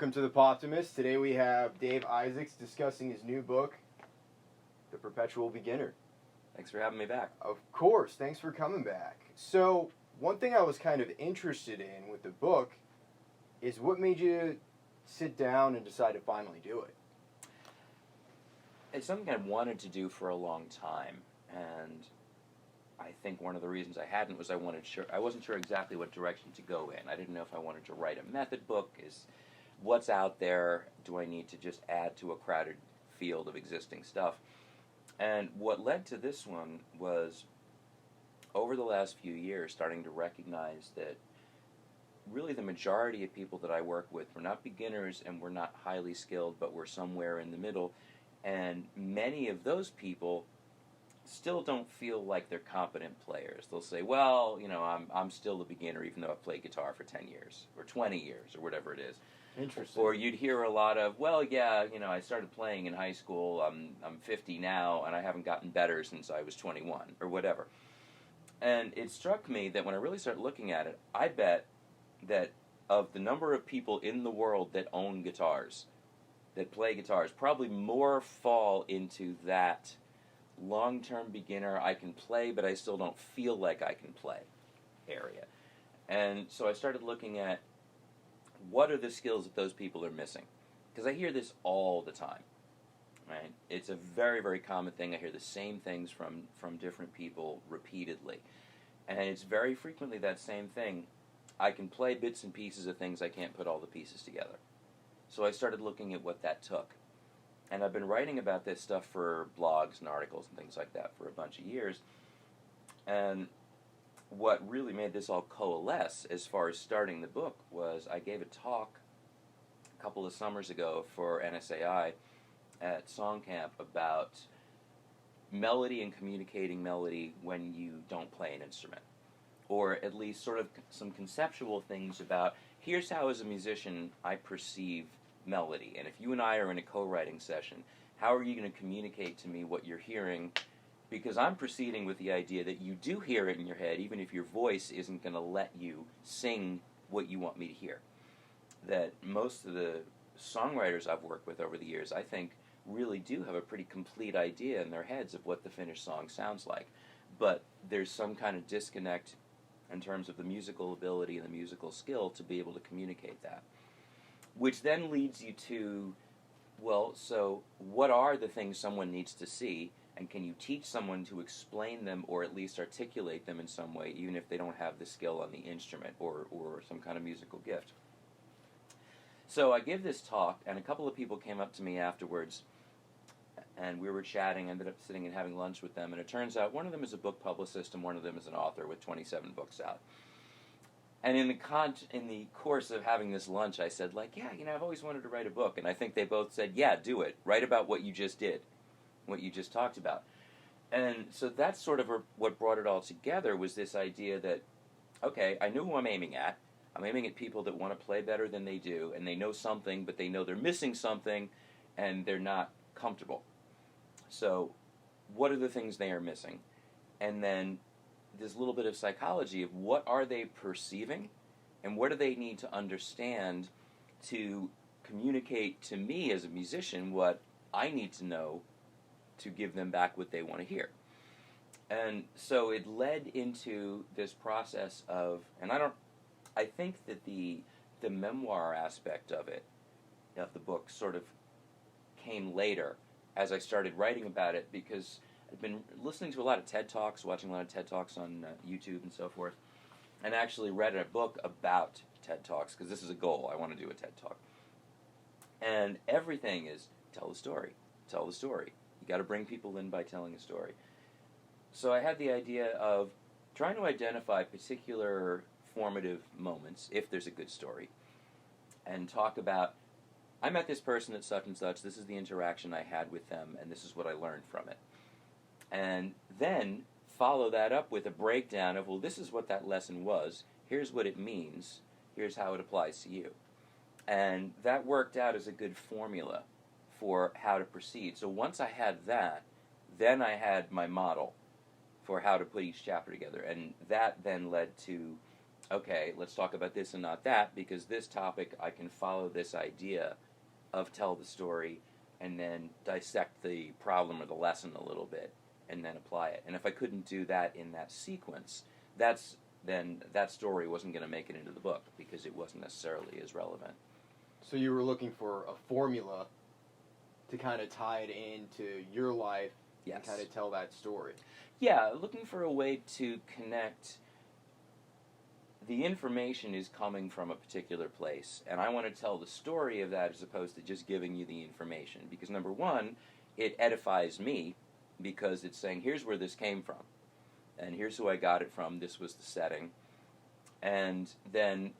welcome to the Poptimist. Today we have Dave Issacs discussing his new book, The Perpetual Beginner. Thanks for having me back. Of course, thanks for coming back. So, one thing I was kind of interested in with the book is what made you sit down and decide to finally do it? It's something I wanted to do for a long time, and I think one of the reasons I hadn't was I wasn't sure exactly what direction to go in. I didn't know if I wanted to write a method book. Is what's out there? Do I need to just add to a crowded field of existing stuff? And what led to this one was, over the last few years, starting to recognize that really the majority of people that I work with were not beginners and were not highly skilled, but were somewhere in the middle. And many of those people still don't feel like they're competent players. They'll say, well, I'm still a beginner even though I've played guitar for 10 years or 20 years or whatever it is. Interesting. Or you'd hear a lot of, well, yeah, I started playing in high school, I'm 50 now, and I haven't gotten better since I was 21, or whatever. And it struck me that when I really started looking at it, I bet that of the number of people in the world that own guitars, that play guitars, probably more fall into that long-term beginner, I can play, but I still don't feel like I can play area. And so I started looking at what are the skills that those people are missing. Because I hear this all the time, right? It's a very, very common thing. I hear the same things from different people repeatedly. And it's very frequently that same thing. I can play bits and pieces of things, I can't put all the pieces together. So I started looking at what that took. And I've been writing about this stuff for blogs and articles and things like that for a bunch of years. And what really made this all coalesce as far as starting the book was I gave a talk a couple of summers ago for NSAI at Song Camp about melody and communicating melody when you don't play an instrument. Or at least sort of some conceptual things about, here's how as a musician I perceive melody. And if you and I are in a co-writing session, how are you going to communicate to me what you're hearing? Because I'm proceeding with the idea that you do hear it in your head, even if your voice isn't going to let you sing what you want me to hear. That most of the songwriters I've worked with over the years, I think, really do have a pretty complete idea in their heads of what the finished song sounds like. But there's some kind of disconnect in terms of the musical ability and the musical skill to be able to communicate that. Which then leads you to, well, so what are the things someone needs to see, and can you teach someone to explain them or at least articulate them in some way, even if they don't have the skill on the instrument or some kind of musical gift? So I give this talk, and a couple of people came up to me afterwards, and we were chatting, ended up sitting and having lunch with them, and it turns out one of them is a book publicist and one of them is an author with 27 books out. And in the course of having this lunch, I said, I've always wanted to write a book. And I think they both said, yeah, do it. Write about what you just did, what you just talked about. And so that's sort of what brought it all together, was this idea that, okay, I know who I'm aiming at. I'm aiming at people that want to play better than they do, and they know something, but they know they're missing something, and they're not comfortable. So what are the things they are missing? And then this little bit of psychology of what are they perceiving and what do they need to understand to communicate to me as a musician what I need to know to give them back what they want to hear. And so it led into this process of, and I think that the memoir aspect of the book sort of came later as I started writing about it, because I've been listening to a lot of TED Talks, watching a lot of TED Talks on YouTube and so forth, and actually read a book about TED Talks, because this is a goal. I want to do a TED Talk. And everything is tell the story, tell the story. You got to bring people in by telling a story. So I had the idea of trying to identify particular formative moments, if there's a good story, and talk about, I met this person at such and such, this is the interaction I had with them, and this is what I learned from it. And then follow that up with a breakdown of, well, this is what that lesson was, here's what it means, here's how it applies to you. And that worked out as a good formula for how to proceed. So once I had that, then I had my model for how to put each chapter together. And that then led to okay, let's talk about this and not that, because this topic I can follow this idea of tell the story and then dissect the problem or the lesson a little bit and then apply it. And if I couldn't do that in that sequence, then that story wasn't going to make it into the book because it wasn't necessarily as relevant. So you were looking for a formula to kind of tie it into your life Yes. and kind of tell that story. Yeah, looking for a way to connect. The information is coming from a particular place, and I want to tell the story of that as opposed to just giving you the information. Because number one, it edifies me because it's saying, here's where this came from, and here's who I got it from, this was the setting. And then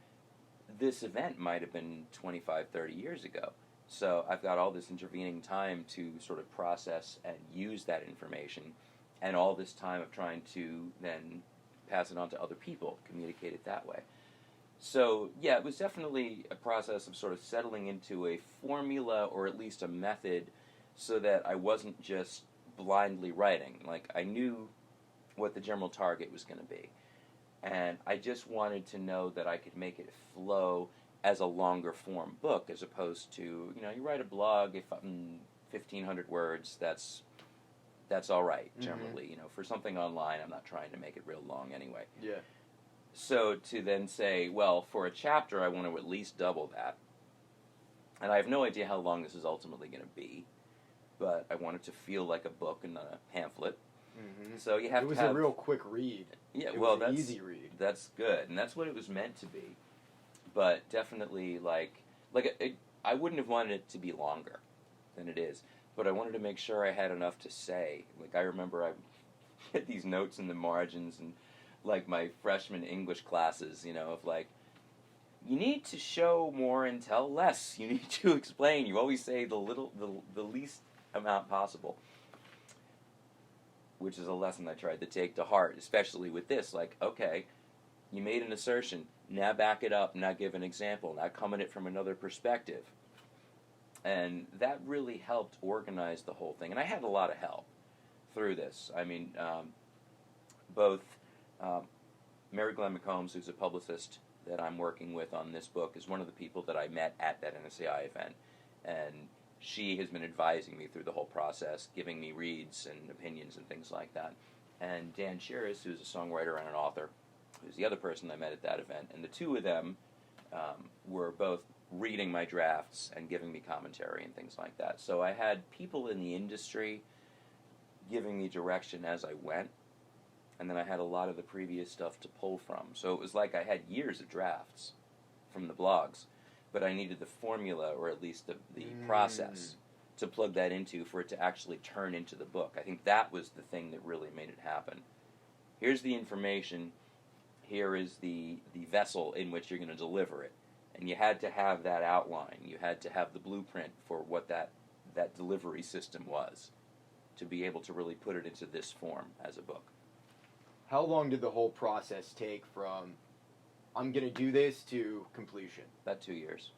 this event might have been 25, 30 years ago. So I've got all this intervening time to sort of process and use that information, and all this time of trying to then pass it on to other people, communicate it that way. So, yeah, it was definitely a process of sort of settling into a formula or at least a method so that I wasn't just blindly writing. Like, I knew what the general target was going to be. And I just wanted to know that I could make it flow as a longer form book as opposed to, you write a blog, if 1,500 words, that's all right, generally. Mm-hmm. For something online, I'm not trying to make it real long anyway. Yeah. So to then say, well, for a chapter, I want to at least double that. And I have no idea how long this is ultimately going to be, but I want it to feel like a book and not a pamphlet. Mm-hmm. So you have to have... It was a real quick read. Yeah, it well, was an that's easy read. That's good, and that's what it was meant to be. But definitely, I wouldn't have wanted it to be longer than it is. But I wanted to make sure I had enough to say. Like, I remember I had these notes in the margins and, like, my freshman English classes, of, like, you need to show more and tell less. You need to explain. You always say the least amount possible, which is a lesson I tried to take to heart, especially with this. Like, okay, you made an assertion. Now back it up. Now give an example. Now come at it from another perspective. And that really helped organize the whole thing. And I had a lot of help through this. I mean, both Mary Glenn McCombs, who's a publicist that I'm working with on this book, is one of the people that I met at that NSAI event. And she has been advising me through the whole process, giving me reads and opinions and things like that. And Dan Shiras, who's a songwriter and an author, who's the other person I met at that event. And the two of them were both reading my drafts and giving me commentary and things like that. So I had people in the industry giving me direction as I went, and then I had a lot of the previous stuff to pull from. So it was like I had years of drafts from the blogs, but I needed the formula, or at least the process, to plug that into for it to actually turn into the book. I think that was the thing that really made it happen. Here's the information, here is the vessel in which you're going to deliver it. And you had to have that outline. You had to have the blueprint for what that delivery system was to be able to really put it into this form as a book. How long did the whole process take from, I'm going to do this, to completion? About 2 years.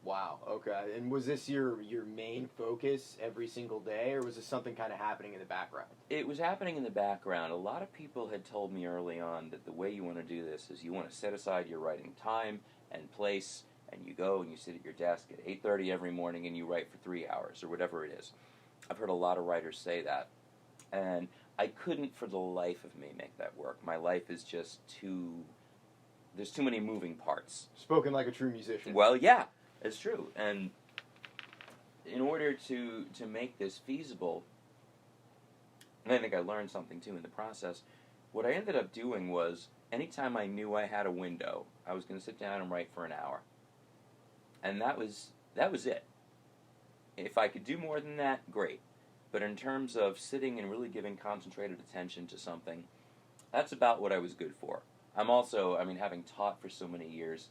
Wow, okay. And was this your main focus every single day, or was this something kind of happening in the background? It was happening in the background. A lot of people had told me early on that the way you want to do this is you want to set aside your writing time and place, and you go and you sit at your desk at 8:30 every morning and you write for 3 hours or whatever it is. I've heard a lot of writers say that, and I couldn't for the life of me make that work. My life is just there's too many moving parts. Spoken like a true musician. Well, yeah, it's true. And in order to make this feasible, and I think I learned something too in the process, what I ended up doing was, anytime I knew I had a window, I was going to sit down and write for an hour. And that was it. If I could do more than that, great. But in terms of sitting and really giving concentrated attention to something, that's about what I was good for. I'm also, having taught for so many years,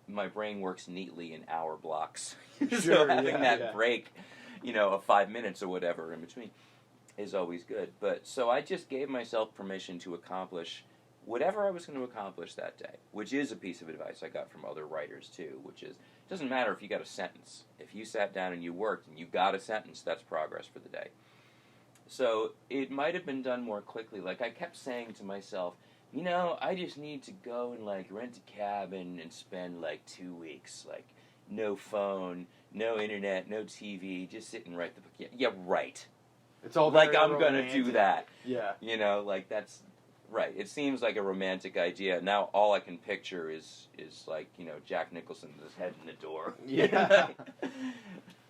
my brain works neatly in hour blocks. So having that break, of 5 minutes or whatever in between is always good. But so I just gave myself permission to accomplish whatever I was going to accomplish that day, which is a piece of advice I got from other writers too, which is, it doesn't matter if you got a sentence. If you sat down and you worked and you got a sentence, that's progress for the day. So it might have been done more quickly. Like, I kept saying to myself, you know, I just need to go and like rent a cabin and spend like 2 weeks, like no phone, no internet, no TV, just sit and write the book. Yeah, yeah, right. It's all Like very I'm gonna romantic. do that. Yeah. You know, like that's right. It seems like a romantic idea. Now all I can picture is like, you know, Jack Nicholson with his head in the door. Yeah.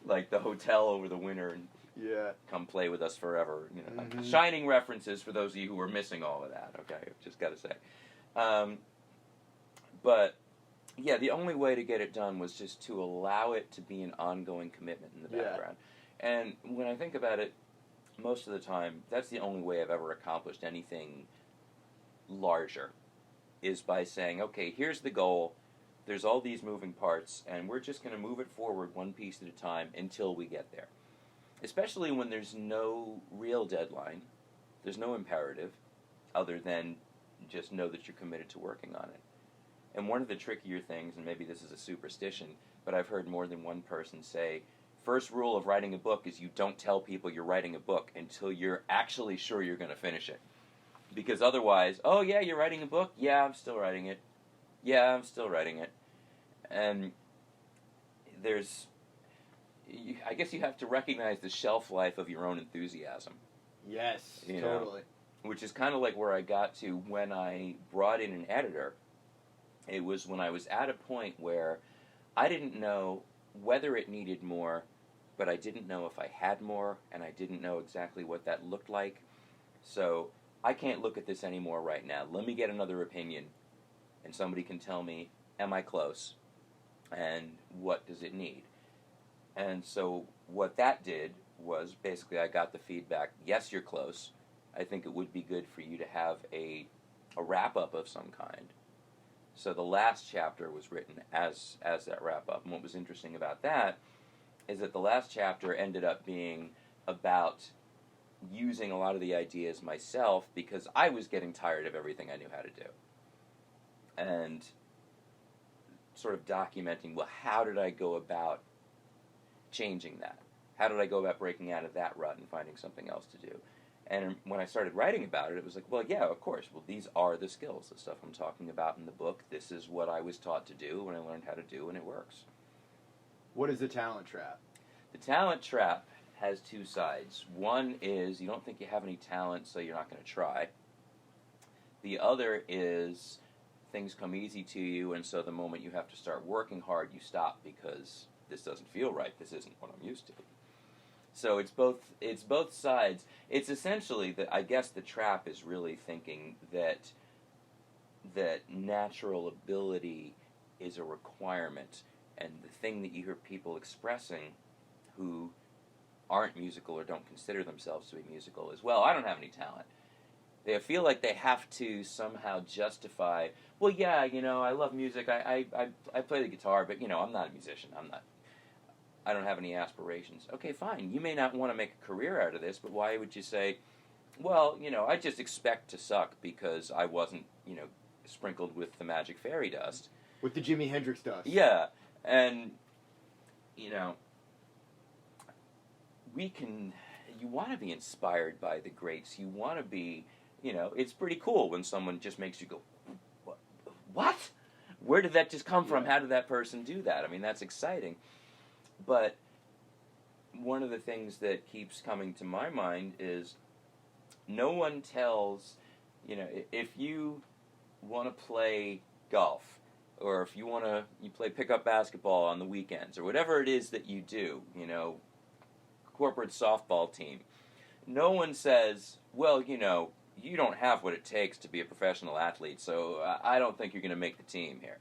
Like the hotel over the winter and Yeah. come play with us forever. You know, Mhm. Shining references for those of you who are missing all of that. Okay, just got to say. But yeah, the only way to get it done was just to allow it to be an ongoing commitment in the Yeah. background. And when I think about it, most of the time, that's the only way I've ever accomplished anything larger, is by saying, okay, here's the goal. There's all these moving parts, and we're just going to move it forward one piece at a time until we get there. Especially when there's no real deadline, there's no imperative, other than just know that you're committed to working on it. And one of the trickier things, and maybe this is a superstition, but I've heard more than one person say, first rule of writing a book is you don't tell people you're writing a book until you're actually sure you're going to finish it. Because otherwise, oh yeah, you're writing a book? Yeah, I'm still writing it. Yeah, I'm still writing it. And I guess you have to recognize the shelf life of your own enthusiasm. Yes, You know? totally. Which is kind of like where I got to when I brought in an editor. It was when I was at a point where I didn't know whether it needed more, but I didn't know if I had more, and I didn't know exactly what that looked like. So I can't look at this anymore right now. Let me get another opinion, and somebody can tell me, am I close? And what does it need? And so what that did was basically I got the feedback, yes, you're close. I think it would be good for you to have a wrap-up of some kind. So the last chapter was written as that wrap-up. And what was interesting about that is that the last chapter ended up being about using a lot of the ideas myself because I was getting tired of everything I knew how to do. And sort of documenting, well, how did I go about changing that? How did I go about breaking out of that rut and finding something else to do? And when I started writing about it, it was like, well, yeah, of course. Well, these are the skills, the stuff I'm talking about in the book. This is what I was taught to do when I learned how to do, and it works. What is the talent trap? The talent trap has two sides. One is you don't think you have any talent, so you're not going to try. The other is things come easy to you, and so the moment you have to start working hard, you stop because this doesn't feel right. This isn't what I'm used to. So it's both sides. It's essentially that I guess the trap is really thinking that natural ability is a requirement, and the thing that you hear people expressing who aren't musical or don't consider themselves to be musical is, well, I don't have any talent. They feel like they have to somehow justify, well, yeah, you know, I love music, I play the guitar, but, you know, I'm not a musician, I don't have any aspirations. Okay, fine, you may not want to make a career out of this, but why would you say, well, you know, I just expect to suck because I wasn't, you know, sprinkled with the magic fairy dust. With the Jimi Hendrix dust. Yeah, and, you know, you want to be inspired by the greats. You want to be, you know, it's pretty cool when someone just makes you go, what? Where did that just come from? Yeah. How did that person do that? I mean, that's exciting. But one of the things that keeps coming to my mind is no one tells, you know, if you want to play golf, or if you play pickup basketball on the weekends, or whatever it is that you do, you know, corporate softball team, no one says, well, you know, you don't have what it takes to be a professional athlete, so I don't think you're going to make the team here.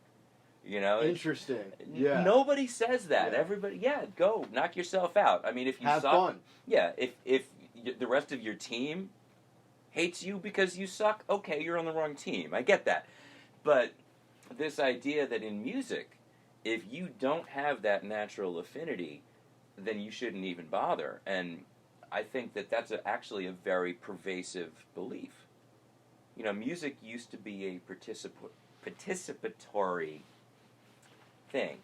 You know, interesting. Yeah. Nobody says that. Yeah. Everybody, go knock yourself out. I mean, if you have suck, fun. Yeah. If the rest of your team hates you because you suck, okay, you're on the wrong team. I get that, but this idea that in music, if you don't have that natural affinity, then you shouldn't even bother. And I think that that's actually a very pervasive belief. You know, music used to be a participatory thing.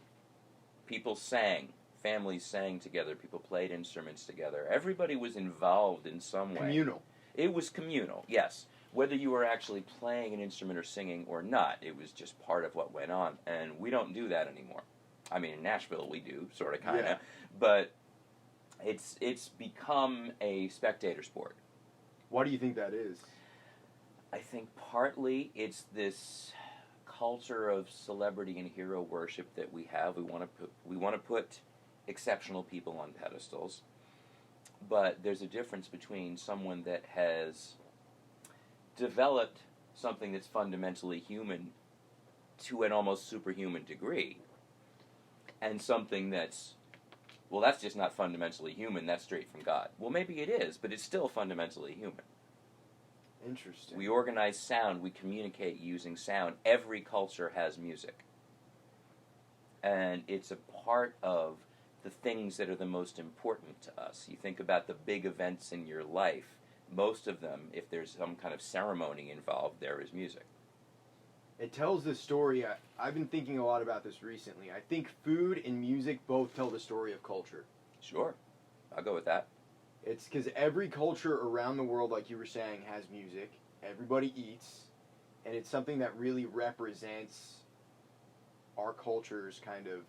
People sang, families sang together, people played instruments together. Everybody was involved in some way. Communal. It was communal, yes. whether you were actually playing an instrument or singing or not. It was just part of what went on, and we don't do that anymore. I mean, in Nashville we do, sort of, kind of, Yeah. but it's become a spectator sport. Why do you think that is? I think partly it's this culture of celebrity and hero worship that we have. We want to put exceptional people on pedestals, but there's a difference between someone that has developed something that's fundamentally human to an almost superhuman degree, and something that's, well, that's just not fundamentally human, that's straight from God. Well, maybe it is, but it's still fundamentally human. Interesting. We organize sound, we communicate using sound. Every culture has music. And it's a part of the things that are the most important to us. You think about the big events in your life, most of them, if there's some kind of ceremony involved, there is music. It tells the story. I've been thinking a lot about this recently. I think food and music both tell the story of culture. Sure, I'll go with that. It's because every culture around the world, like you were saying, has music. Everybody eats. And it's something that really represents our culture's kind of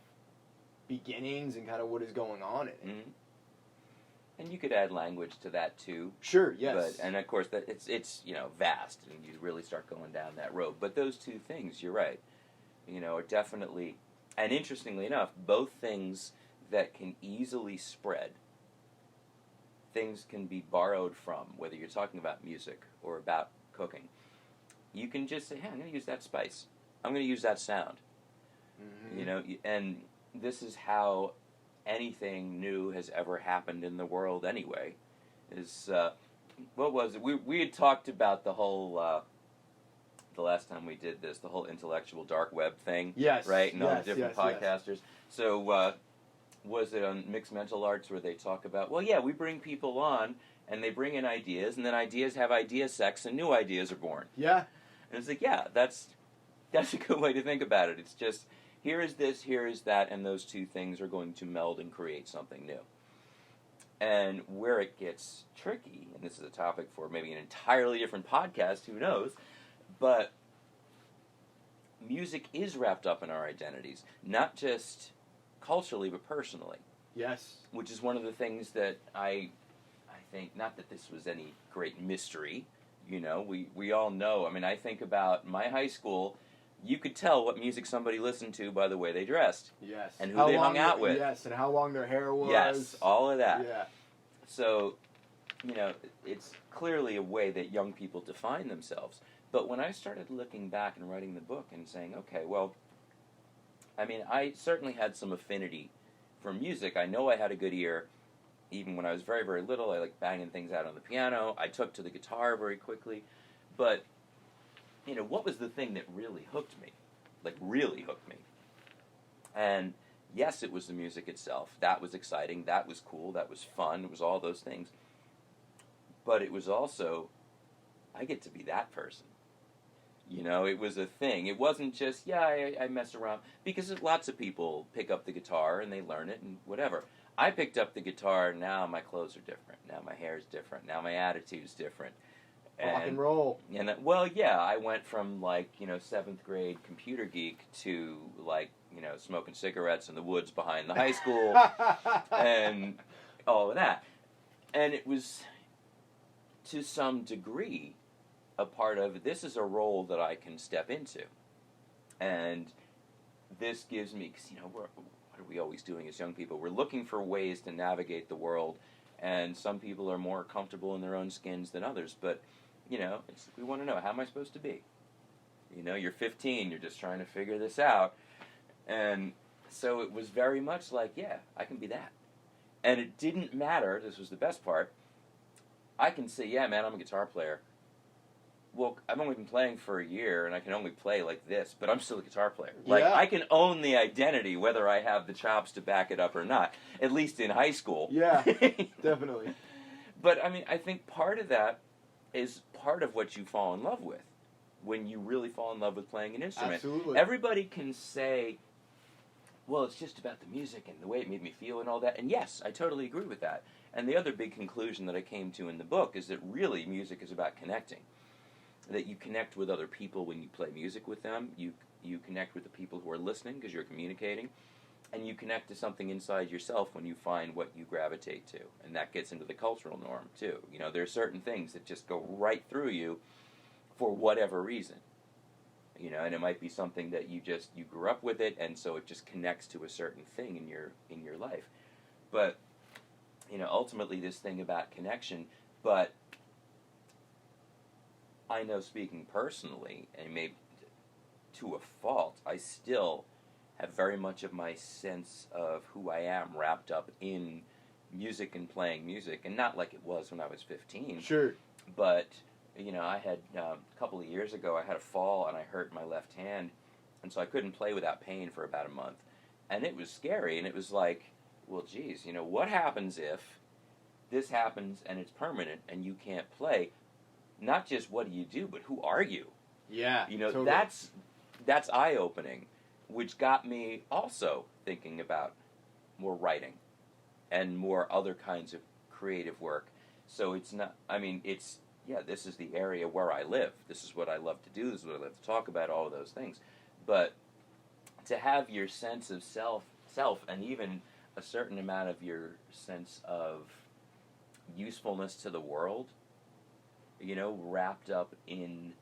beginnings and kind of what is going on in it. Mm-hmm. And you could add language to that too. Sure, yes. And of course, that it's vast, and you really start going down that road. But those two things, you're right, are definitely, and interestingly enough, both things that can easily spread. Things can be borrowed from, whether you're talking about music or about cooking. You can just say, hey, I'm going to use that spice. I'm going to use that sound. Mm-hmm. And this is how anything new has ever happened in the world anyway. Is what was it? We had talked about the whole the last time we did this, the whole intellectual dark web thing. Yes. Right? And all the yes, different yes, podcasters. Yes. So was it on Mixed Mental Arts where they talk about, well, yeah, we bring people on and they bring in ideas, and then ideas have idea sex and new ideas are born. Yeah. And it's like, yeah, that's a good way to think about it. It's just, here is this, here is that, and those two things are going to meld and create something new. And where it gets tricky, and this is a topic for maybe an entirely different podcast, who knows, but music is wrapped up in our identities, not just culturally, but personally. Yes. Which is one of the things that I think, not that this was any great mystery, we all know. I mean, I think about my high school, you could tell what music somebody listened to by the way they dressed. Yes. And who they hung out with. Yes, and how long their hair was. Yes, all of that. Yeah. So, it's clearly a way that young people define themselves. But when I started looking back and writing the book and saying, okay, well, I mean, I certainly had some affinity for music. I know I had a good ear. Even when I was very, very little, I liked banging things out on the piano. I took to the guitar very quickly. But, what was the thing that really hooked me? Like, really hooked me? And yes, it was the music itself. That was exciting. That was cool. That was fun. It was all those things. But it was also, I get to be that person. It was a thing. It wasn't just, I mess around. Because lots of people pick up the guitar and they learn it and whatever. I picked up the guitar, now my clothes are different. Now my hair's different. Now my attitude's different. Rock and roll. And I went from 7th grade computer geek to smoking cigarettes in the woods behind the high school and all of that. And it was, to some degree, a part of, this is a role that I can step into. And this gives me, because, what are we always doing as young people? We're looking for ways to navigate the world, and some people are more comfortable in their own skins than others, but, we want to know, how am I supposed to be? You're 15, you're just trying to figure this out, and so it was very much like, yeah, I can be that. And it didn't matter, this was the best part, I can say, yeah, man, I'm a guitar player. Well, I've only been playing for a year, and I can only play like this, but I'm still a guitar player. Yeah. I can own the identity, whether I have the chops to back it up or not, at least in high school. Yeah, definitely. But, I mean, I think part of that is part of what you fall in love with, when you really fall in love with playing an instrument. Absolutely. Everybody can say, well, it's just about the music and the way it made me feel and all that, and yes, I totally agree with that. And the other big conclusion that I came to in the book is that really music is about connecting. that you connect with other people when you play music with them. You connect with the people who are listening because you're communicating, and you connect to something inside yourself when you find what you gravitate to, and that gets into the cultural norm too. You know, there are certain things that just go right through you for whatever reason. You know, and it might be something that you grew up with it, and so it just connects to a certain thing in your life. But you know, ultimately, this thing about connection. But I know, speaking personally, and maybe to a fault, I still have very much of my sense of who I am wrapped up in music and playing music, and not like it was when I was 15. Sure. But you know, I had a couple of years ago, I had a fall and I hurt my left hand, and so I couldn't play without pain for about a month, and it was scary. And it was like, well, geez, you know, what happens if this happens and it's permanent and you can't play? Not just what do you do, but who are you? Yeah. You know, totally. that's eye-opening, which got me also thinking about more writing and more other kinds of creative work. So it's not, I mean, it's, yeah, this is the area where I live. This is what I love to do. This is what I love to talk about, all of those things. But to have your sense of self, and even a certain amount of your sense of usefulness to the world, you know, wrapped up in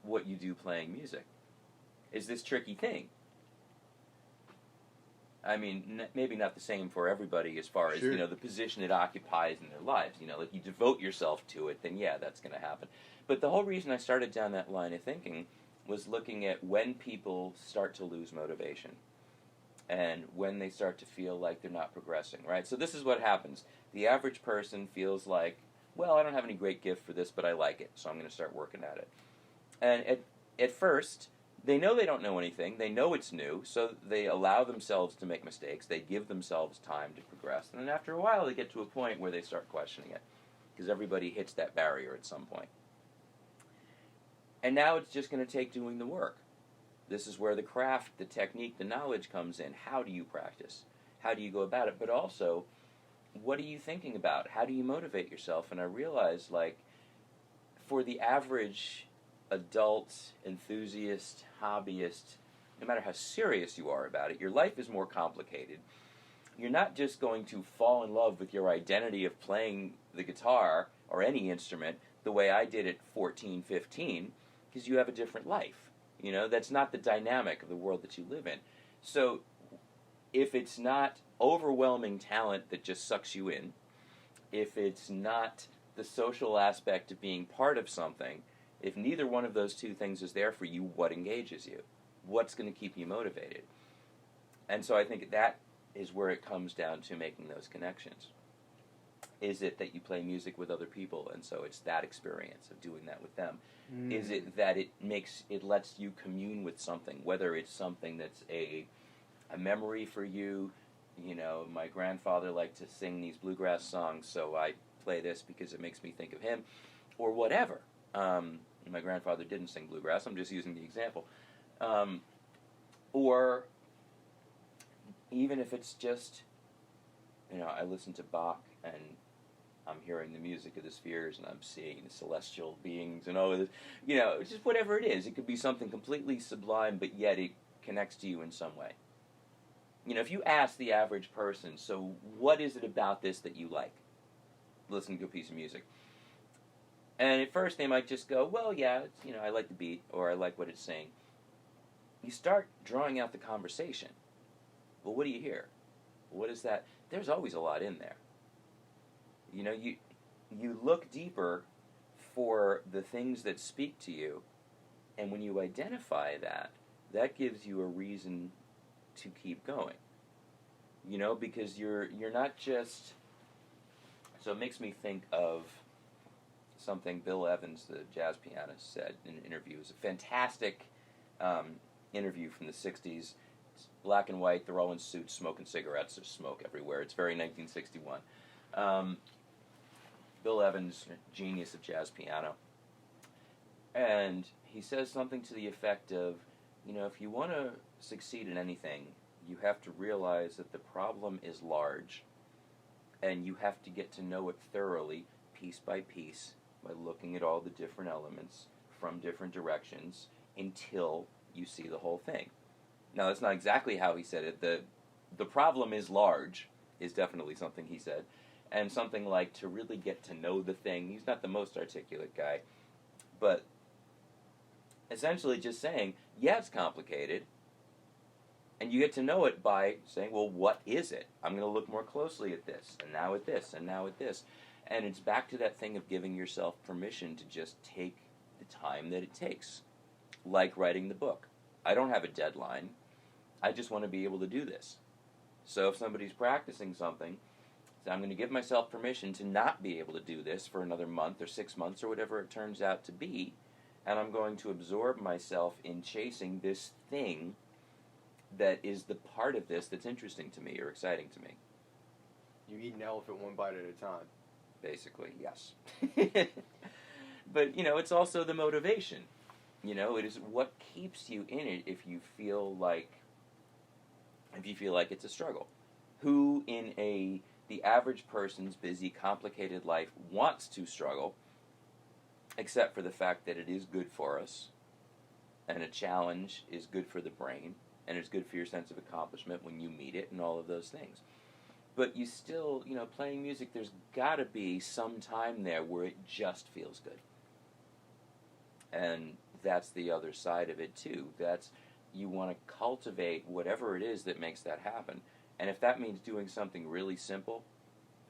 what you do playing music, is this tricky thing. I mean, maybe not the same for everybody as far as, Sure. you know, the position it occupies in their lives. You know, if you devote yourself to it, then yeah, that's going to happen. But the whole reason I started down that line of thinking was looking at when people start to lose motivation and when they start to feel like they're not progressing, right? So this is what happens. The average person feels like, well, I don't have any great gift for this, but I like it, so I'm going to start working at it. And at first, they know they don't know anything. They know it's new, so they allow themselves to make mistakes. They give themselves time to progress. And then after a while, they get to a point where they start questioning it, because everybody hits that barrier at some point. And now it's just going to take doing the work. This is where the craft, the technique, the knowledge comes in. How do you practice? How do you go about it? But also, what are you thinking about? How do you motivate yourself? And I realized, like, for the average adult, enthusiast, hobbyist, no matter how serious you are about it, your life is more complicated. You're not just going to fall in love with your identity of playing the guitar or any instrument the way I did at 14, 15, because you have a different life. You know, that's not the dynamic of the world that you live in. So if it's not overwhelming talent that just sucks you in, if it's not the social aspect of being part of something, if neither one of those two things is there for you, what engages you? What's going to keep you motivated? And so I think that is where it comes down to making those connections. Is it that you play music with other people, and so it's that experience of doing that with them? Is it that it lets you commune with something, whether it's something that's a memory for you? You know, my grandfather liked to sing these bluegrass songs, so I play this because it makes me think of him, or whatever. My grandfather didn't sing bluegrass, I'm just using the example. Or even if it's just, you know, I listen to Bach and I'm hearing the music of the spheres and I'm seeing the celestial beings and all of this, you know, just whatever it is. It could be something completely sublime, but yet it connects to you in some way. You know, if you ask the average person, so what is it about this that you like, listening to a piece of music? And at first they might just go, well, yeah, it's, you know, I like the beat, or I like what it's saying. You start drawing out the conversation. Well, what do you hear? What is that? There's always a lot in there. You know, you look deeper for the things that speak to you, and when you identify that, that gives you a reason to keep going. You know, because you're not just... So it makes me think of something Bill Evans, the jazz pianist, said in an interview. It was a fantastic interview from the 60s. It's black and white, they're all in suits, smoking cigarettes. There's smoke everywhere. It's very 1961. Bill Evans, genius of jazz piano. And he says something to the effect of, you know, if you want to succeed in anything, you have to realize that the problem is large, and you have to get to know it thoroughly, piece by piece, by looking at all the different elements from different directions until you see the whole thing. Now, that's not exactly how he said it. The problem is large is definitely something he said. And something like to really get to know the thing. He's not the most articulate guy. But essentially just saying, yeah, it's complicated. And you get to know it by saying, well, what is it? I'm going to look more closely at this, and now at this, and now at this. And it's back to that thing of giving yourself permission to just take the time that it takes. Like writing the book. I don't have a deadline. I just want to be able to do this. So if somebody's practicing something, so I'm going to give myself permission to not be able to do this for another month or 6 months or whatever it turns out to be, and I'm going to absorb myself in chasing this thing that is the part of this that's interesting to me or exciting to me. You eat an elephant one bite at a time. Basically, yes. But, it's also the motivation. It is what keeps you in it if you feel like it's a struggle. Who in the average person's busy, complicated life wants to struggle, except for the fact that it is good for us, and a challenge is good for the brain, and it's good for your sense of accomplishment when you meet it, and all of those things. But you still, playing music, there's got to be some time there where it just feels good. And that's the other side of it, too. That's, you want to cultivate whatever it is that makes that happen. And if that means doing something really simple,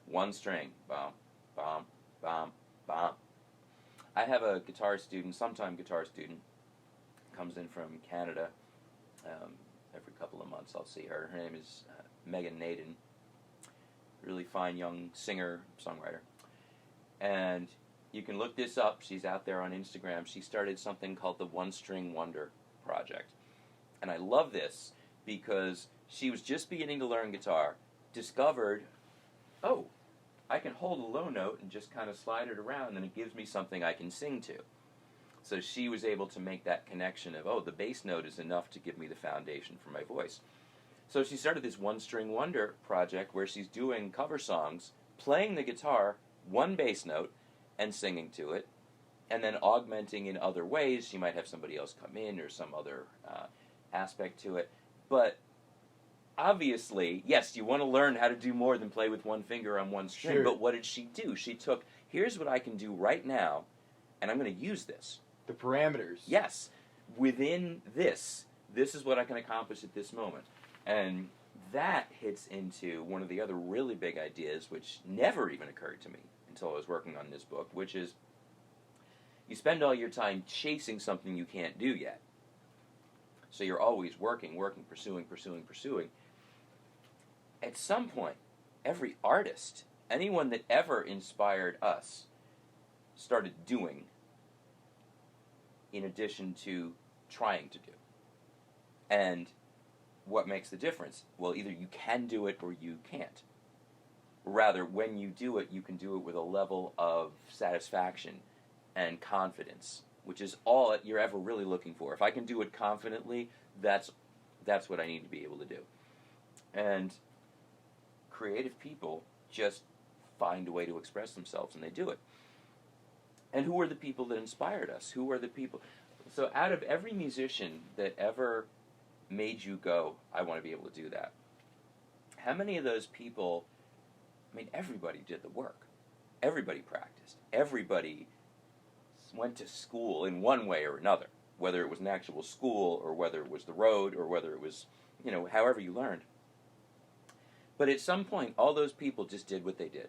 one string, bum, bum, bum, bum. I have a sometime guitar student, comes in from Canada. Every couple of months I'll see her. Her name is Megan Naden. Really fine young singer, songwriter. And you can look this up. She's out there on Instagram. She started something called the One String Wonder Project. And I love this because she was just beginning to learn guitar, discovered, oh, I can hold a low note and just kind of slide it around and it gives me something I can sing to. So she was able to make that connection of, oh, the bass note is enough to give me the foundation for my voice. So she started this One String Wonder project where she's doing cover songs, playing the guitar, one bass note, and singing to it, and then augmenting in other ways. She might have somebody else come in or some other aspect to it. But obviously, yes, you want to learn how to do more than play with one finger on one string. Sure. But what did she do? She took, here's what I can do right now, and I'm going to use this. The parameters. Yes. Within this is what I can accomplish at this moment. And that hits into one of the other really big ideas, which never even occurred to me until I was working on this book, which is you spend all your time chasing something you can't do yet. So you're always working, pursuing. At some point, every artist, anyone that ever inspired us, started doing in addition to trying to do. And what makes the difference? Well, either you can do it or you can't. Rather, when you do it, you can do it with a level of satisfaction and confidence, which is all you're ever really looking for. If I can do it confidently, that's what I need to be able to do. And creative people just find a way to express themselves, and they do it. And who are the people that inspired us? Who are the people? So out of every musician that ever made you go, I want to be able to do that, how many of those people, everybody did the work. Everybody practiced. Everybody went to school in one way or another, whether it was an actual school or whether it was the road or whether it was, however you learned. But at some point, all those people just did what they did.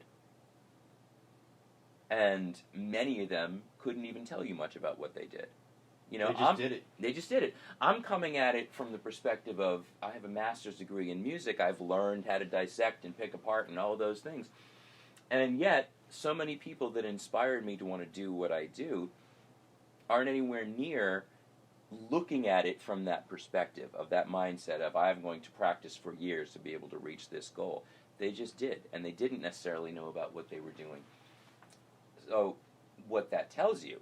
And many of them couldn't even tell you much about what they did. They just did it. They just did it. I'm coming at it from the perspective of, I have a master's degree in music. I've learned how to dissect and pick apart and all those things. And yet, so many people that inspired me to want to do what I do aren't anywhere near looking at it from that perspective, of that mindset of, I'm going to practice for years to be able to reach this goal. They just did, and they didn't necessarily know about what they were doing. So what that tells you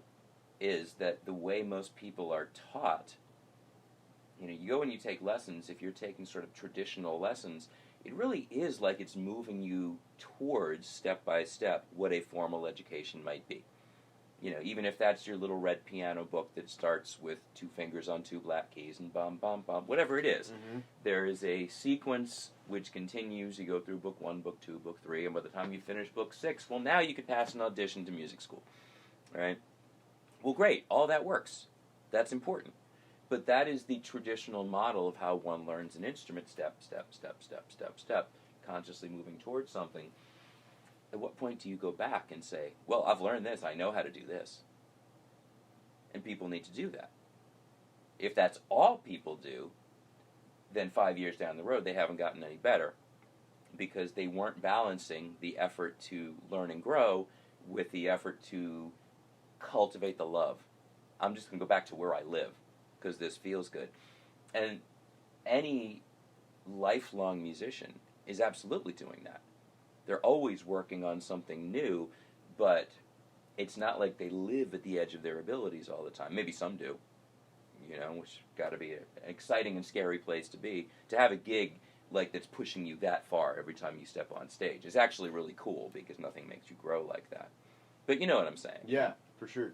is that the way most people are taught, you go and you take lessons, if you're taking sort of traditional lessons, it really is like it's moving you towards, step by step, what a formal education might be. You know, even if that's your little red piano book that starts with 2 fingers on 2 black keys and bum, bum, bum, whatever it is, there is a sequence which continues. You go through book 1, book 2, book 3, and by the time you finish book 6, well, now you could pass an audition to music school, right? Well, great, all that works. That's important. But that is the traditional model of how one learns an instrument, step, step, step, step, step, step, consciously moving towards something. At what point do you go back and say, well, I've learned this, I know how to do this? And people need to do that. If that's all people do, then 5 years down the road, they haven't gotten any better because they weren't balancing the effort to learn and grow with the effort to cultivate the love. I'm just going to go back to where I live because this feels good. And any lifelong musician is absolutely doing that. They're always working on something new, but it's not like they live at the edge of their abilities all the time. Maybe some do, you know, which got to be an exciting and scary place to be. To have a gig like that's pushing you that far every time you step on stage is actually really cool because nothing makes you grow like that. But you know what I'm saying? Yeah, for sure.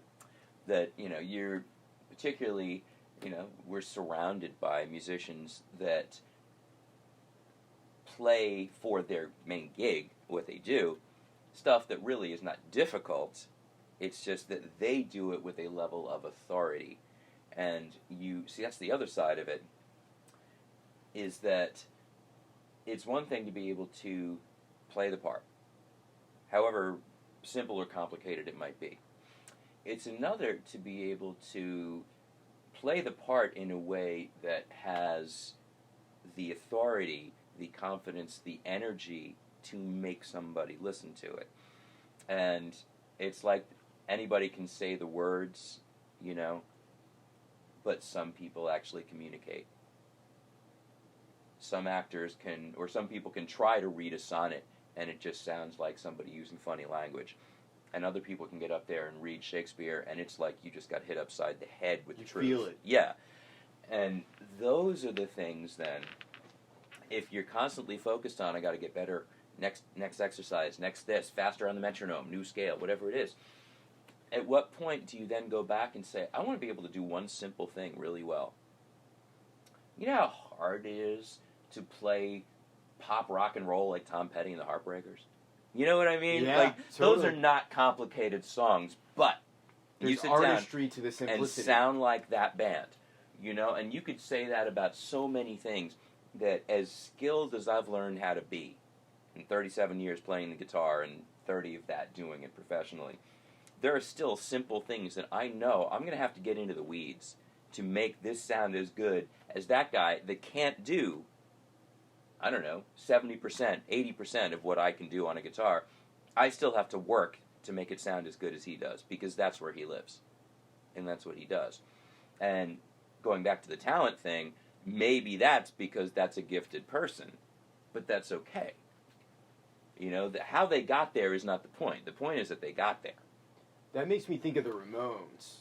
That, you know, you're particularly, you know, we're surrounded by musicians that play for their main gig, what they do, stuff that really is not difficult. It's just that they do it with a level of authority. And you see, that's the other side of it, is that it's one thing to be able to play the part, however simple or complicated it might be. It's another to be able to play the part in a way that has the authority, the confidence, the energy to make somebody listen to it. And it's like anybody can say the words, you know, but some people actually communicate. Some actors can, or some people can try to read a sonnet and it just sounds like somebody using funny language. And other people can get up there and read Shakespeare and it's like you just got hit upside the head with the truth. You feel it. Yeah. And those are the things then, if you're constantly focused on, I got to get better, next exercise, next this, faster on the metronome, new scale, whatever it is, at what point do you then go back and say, I want to be able to do one simple thing really well? You know how hard it is to play pop rock and roll like Tom Petty and the Heartbreakers? You know what I mean? Yeah, like totally. Those are not complicated songs, but There's you sit artistry down to the simplicity. and sound like that band. You know, and you could say that about so many things, that as skilled as I've learned how to be in 37 years playing the guitar and 30 of that doing it professionally, there are still simple things that I know I'm going to have to get into the weeds to make this sound as good as that guy that can't do, I don't know, 70%, 80% of what I can do on a guitar. I still have to work to make it sound as good as he does because that's where he lives and that's what he does. And going back to the talent thing, maybe that's because that's a gifted person, but that's okay. You know, how they got there is not the point. The point is that they got there. That makes me think of the Ramones,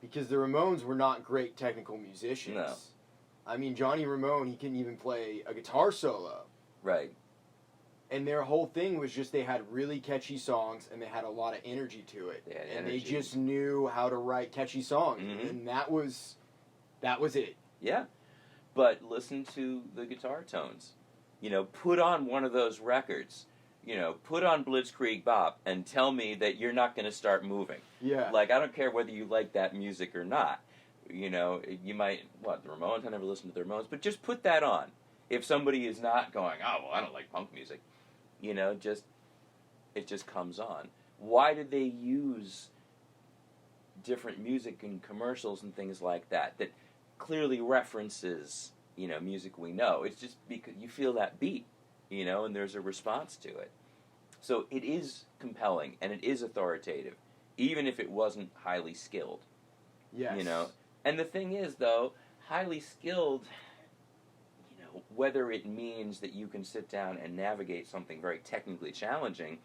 because the Ramones were not great technical musicians. No. I mean, Johnny Ramone, he couldn't even play a guitar solo. Right. And their whole thing was just they had really catchy songs and they had a lot of energy to it. They just knew how to write catchy songs. Mm-hmm. And that was it. Yeah. But listen to the guitar tones. You know, put on one of those records. You know, put on Blitzkrieg Bop and tell me that you're not going to start moving. Yeah. Like, I don't care whether you like that music or not. You know, you might, the Ramones? I never listened to the Ramones. But just put that on. If somebody is not going, oh, well, I don't like punk music. You know, it just comes on. Why did they use different music in commercials and things like that clearly references, you know, music we know? It's just because you feel that beat, you know, and there's a response to it. So it is compelling and it is authoritative, even if it wasn't highly skilled. Yes. You know, and the thing is, though, highly skilled, you know, whether it means that you can sit down and navigate something very technically challenging,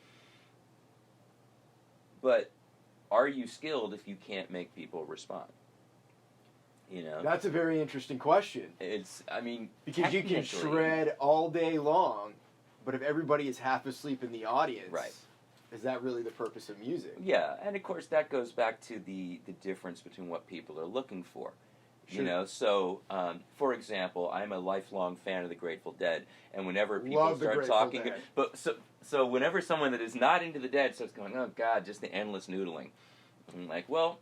but are you skilled if you can't make people respond? You know, That's a very interesting question. it's, I mean, Because you can technically- shred all day long, but if everybody is half asleep in the audience, Right. Is that really the purpose of music? Yeah, and of course that goes back to the difference between what people are looking for. Sure. You know, so for example, I'm a lifelong fan of the Grateful Dead, and whenever people Love the start Grateful talking, Dead. but so whenever someone that is not into the Dead starts going, oh God, just the endless noodling, I'm like, well,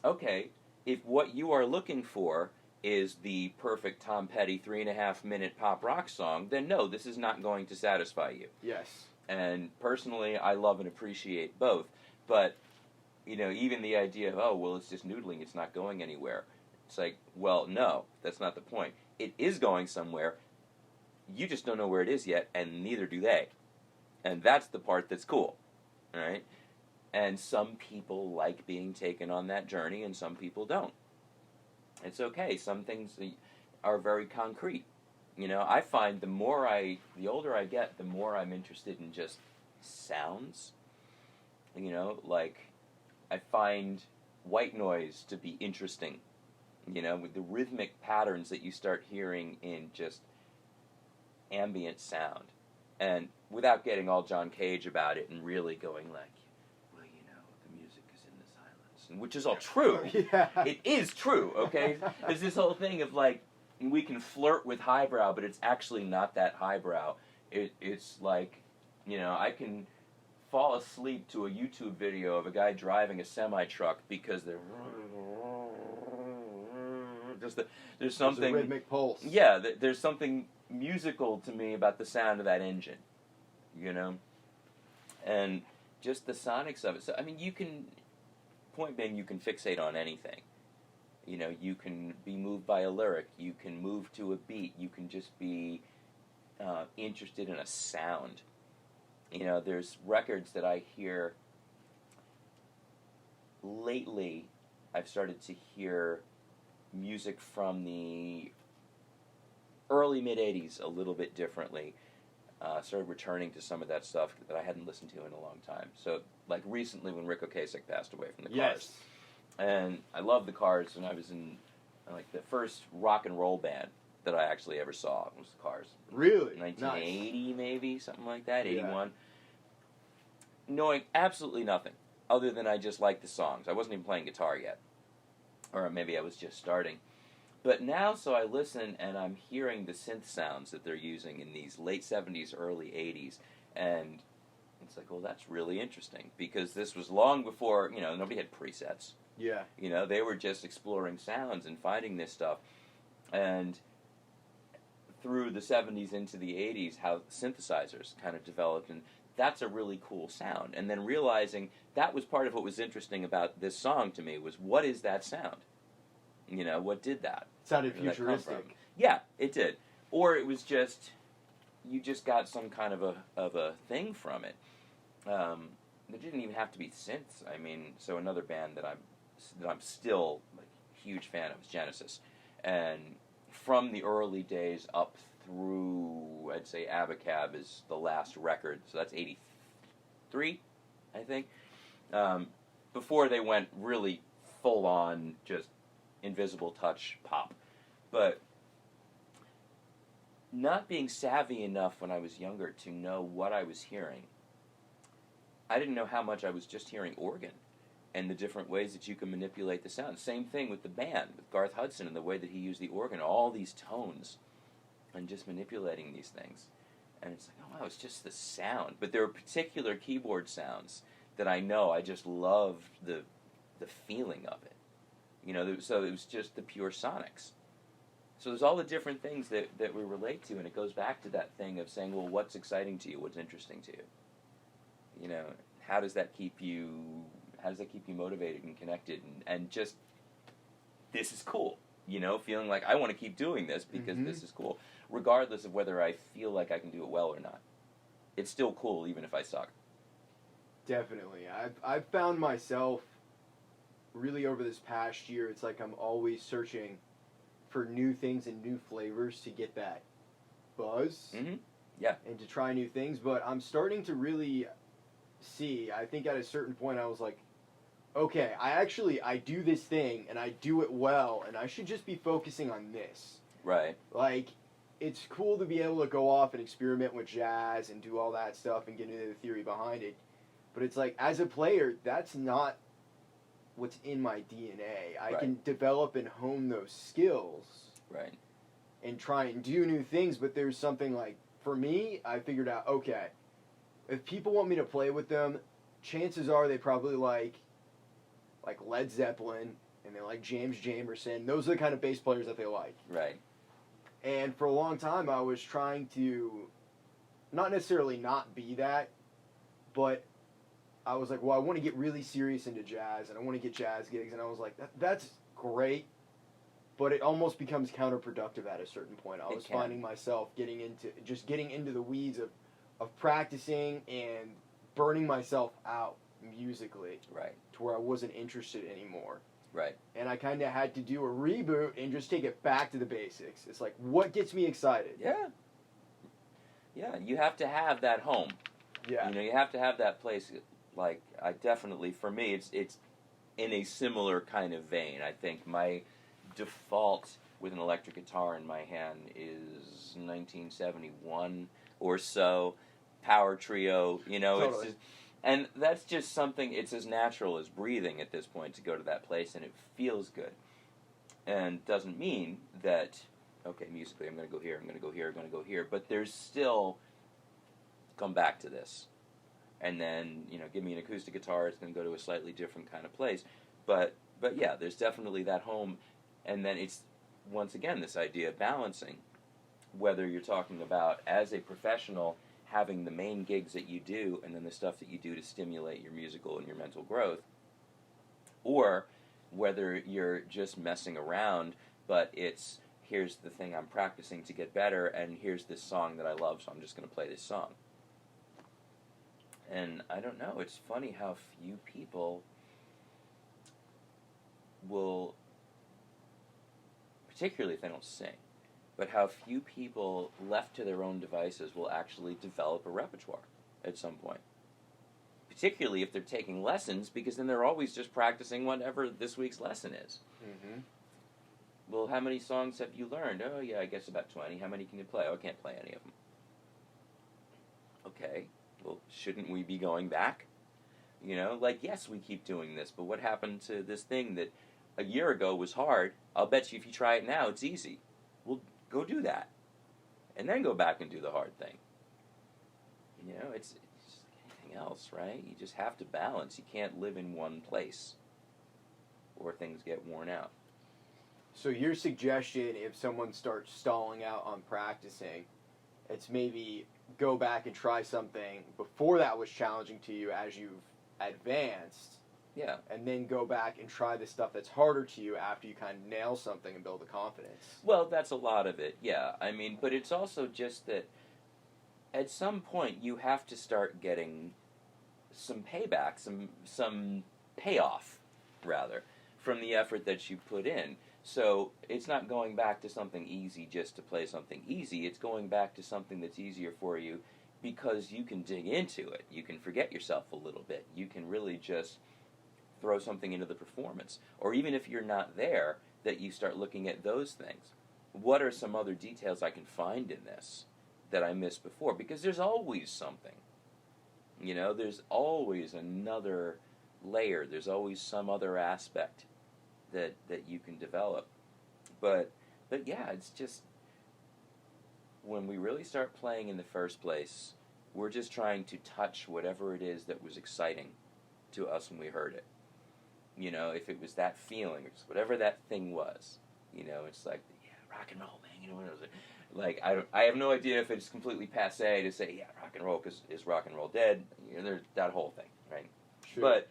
okay, if what you are looking for is the perfect Tom Petty 3.5-minute pop rock song, then no, this is not going to satisfy you. Yes. And personally, I love and appreciate both, but you know, even the idea of, oh, well, it's just noodling, it's not going anywhere. It's like, well, no, that's not the point. It is going somewhere. You just don't know where it is yet, and neither do they. And that's the part that's cool, right? And some people like being taken on that journey, and some people don't. It's okay. Some things are very concrete. You know, I find the older I get, the more I'm interested in just sounds. You know, like, I find white noise to be interesting. You know, with the rhythmic patterns that you start hearing in just ambient sound. And without getting all John Cage about it and really going like, well, you know, the music is in the silence. Which is all true. Yeah. It is true, okay? There's this whole thing of like, we can flirt with highbrow, but it's actually not that highbrow. It's like, you know, I can fall asleep to a YouTube video of a guy driving a semi-truck because there's something... There's a rhythmic pulse. Yeah, there's something musical to me about the sound of that engine, you know? And just the sonics of it. So, I mean, point being, you can fixate on anything. You know, you can be moved by a lyric, you can move to a beat, you can just be interested in a sound. You know, there's records that I hear lately. I've started to hear music from the early mid-'80s a little bit differently. Started returning to some of that stuff that I hadn't listened to in a long time. So, like recently when Rick Ocasek passed away from the Cars. And I love the Cars, and I was in, like, the first rock and roll band that I actually ever saw was the Cars. Really? 1980 Nice. Maybe, something like that, 81. Yeah. Knowing absolutely nothing, other than I just liked the songs. I wasn't even playing guitar yet. Or maybe I was just starting. But now, so I listen, and I'm hearing the synth sounds that they're using in these late 70s, early 80s, and it's like, well, that's really interesting, because this was long before, you know, nobody had presets. Yeah. You know, they were just exploring sounds and finding this stuff. And through the 70s into the 80s, how synthesizers kind of developed, and that's a really cool sound. And then realizing that was part of what was interesting about this song to me, was what is that sound? You know, what did that? It sounded Where did that come from? futuristic. Yeah, it did. Or it was just, you just got some kind of a thing from it. It didn't even have to be synths. I mean, so another band that I'm still like a huge fan of is Genesis. And from the early days up through, I'd say Abacab is the last record, so that's 83, I think. Before they went really full-on, just invisible touch pop. But not being savvy enough when I was younger to know what I was hearing, I didn't know how much I was just hearing organ and the different ways that you can manipulate the sound. Same thing with the band, with Garth Hudson and the way that he used the organ, all these tones, and just manipulating these things. And it's like, oh wow, it's just the sound. But there are particular keyboard sounds that I know I just loved the feeling of it. You know, so it was just the pure sonics. So there's all the different things that we relate to, and it goes back to that thing of saying, well, what's exciting to you? What's interesting to you? You know, how does that keep you motivated and connected and just, this is cool, you know, feeling like I want to keep doing this because this is cool, regardless of whether I feel like I can do it well or not. It's still cool even if I suck. Definitely. I've found myself really over this past year, it's like I'm always searching for new things and new flavors to get that buzz. Mm-hmm. Yeah. And to try new things, but I'm starting to really see, I think at a certain point I was like, okay, I do this thing and I do it well, and I should just be focusing on this. Right. Like, it's cool to be able to go off and experiment with jazz and do all that stuff and get into the theory behind it, But it's like, as a player, that's not what's in my DNA. I Right. can develop and hone those skills Right. and try and do new things, but there's something like, for me, I figured out, okay, if people want me to play with them, chances are they probably like Led Zeppelin, and they like James Jamerson. Those are the kind of bass players that they like. Right. And for a long time, I was trying to not necessarily not be that, but I was like, well, I want to get really serious into jazz, and I want to get jazz gigs, and I was like, that's great, but it almost becomes counterproductive at a certain point. I was finding myself getting into the weeds of practicing and burning myself out musically. Right. To where I wasn't interested anymore. Right. And I kind of had to do a reboot and just take it back to the basics. It's like, what gets me excited? Yeah. Yeah, you have to have that home. Yeah. You know, you have to have that place. Like, I definitely, for me, it's in a similar kind of vein. I think my default with an electric guitar in my hand is 1971 or so, power trio, you know. Totally. It's just, and that's just something, it's as natural as breathing at this point to go to that place, and it feels good. And doesn't mean that, okay, musically I'm going to go here, I'm going to go here, I'm going to go here, but there's still, come back to this. And then, you know, give me an acoustic guitar, it's going to go to a slightly different kind of place. But yeah, there's definitely that home. And then it's, once again, this idea of balancing, whether you're talking about as a professional having the main gigs that you do and then the stuff that you do to stimulate your musical and your mental growth, or whether you're just messing around, but it's, here's the thing I'm practicing to get better, and here's this song that I love, so I'm just going to play this song. And I don't know, it's funny how few people will, particularly if they don't sing, but how few people left to their own devices will actually develop a repertoire at some point. Particularly if they're taking lessons, because then they're always just practicing whatever this week's lesson is. Mm-hmm. Well, how many songs have you learned? Oh, yeah, I guess about 20. How many can you play? Oh, I can't play any of them. Okay, well, shouldn't we be going back? You know, like, yes, we keep doing this, but what happened to this thing that a year ago was hard? I'll bet you if you try it now, it's easy. Well, go do that. And then go back and do the hard thing. You know, it's anything else, right? You just have to balance. You can't live in one place, or things get worn out. So your suggestion, if someone starts stalling out on practicing, it's maybe go back and try something before that was challenging to you as you've advanced. Yeah. And then go back and try the stuff that's harder to you after you kind of nail something and build the confidence. Well, that's a lot of it, yeah. I mean, but it's also just that at some point you have to start getting some payback, some payoff, rather, from the effort that you put in. So it's not going back to something easy just to play something easy. It's going back to something that's easier for you because you can dig into it. You can forget yourself a little bit. You can really just throw something into the performance. Or even if you're not there, that you start looking at those things. What are some other details I can find in this that I missed before? Because there's always something. You know, there's always another layer. There's always some other aspect that you can develop. But yeah, it's just, when we really start playing in the first place, we're just trying to touch whatever it is that was exciting to us when we heard it. You know, if it was that feeling, or whatever that thing was, you know, it's like, yeah, rock and roll, man. You know, what was it? Like, I have no idea if it's completely passé to say, yeah, rock and roll, because is rock and roll dead? You know, there's that whole thing, right? Sure. But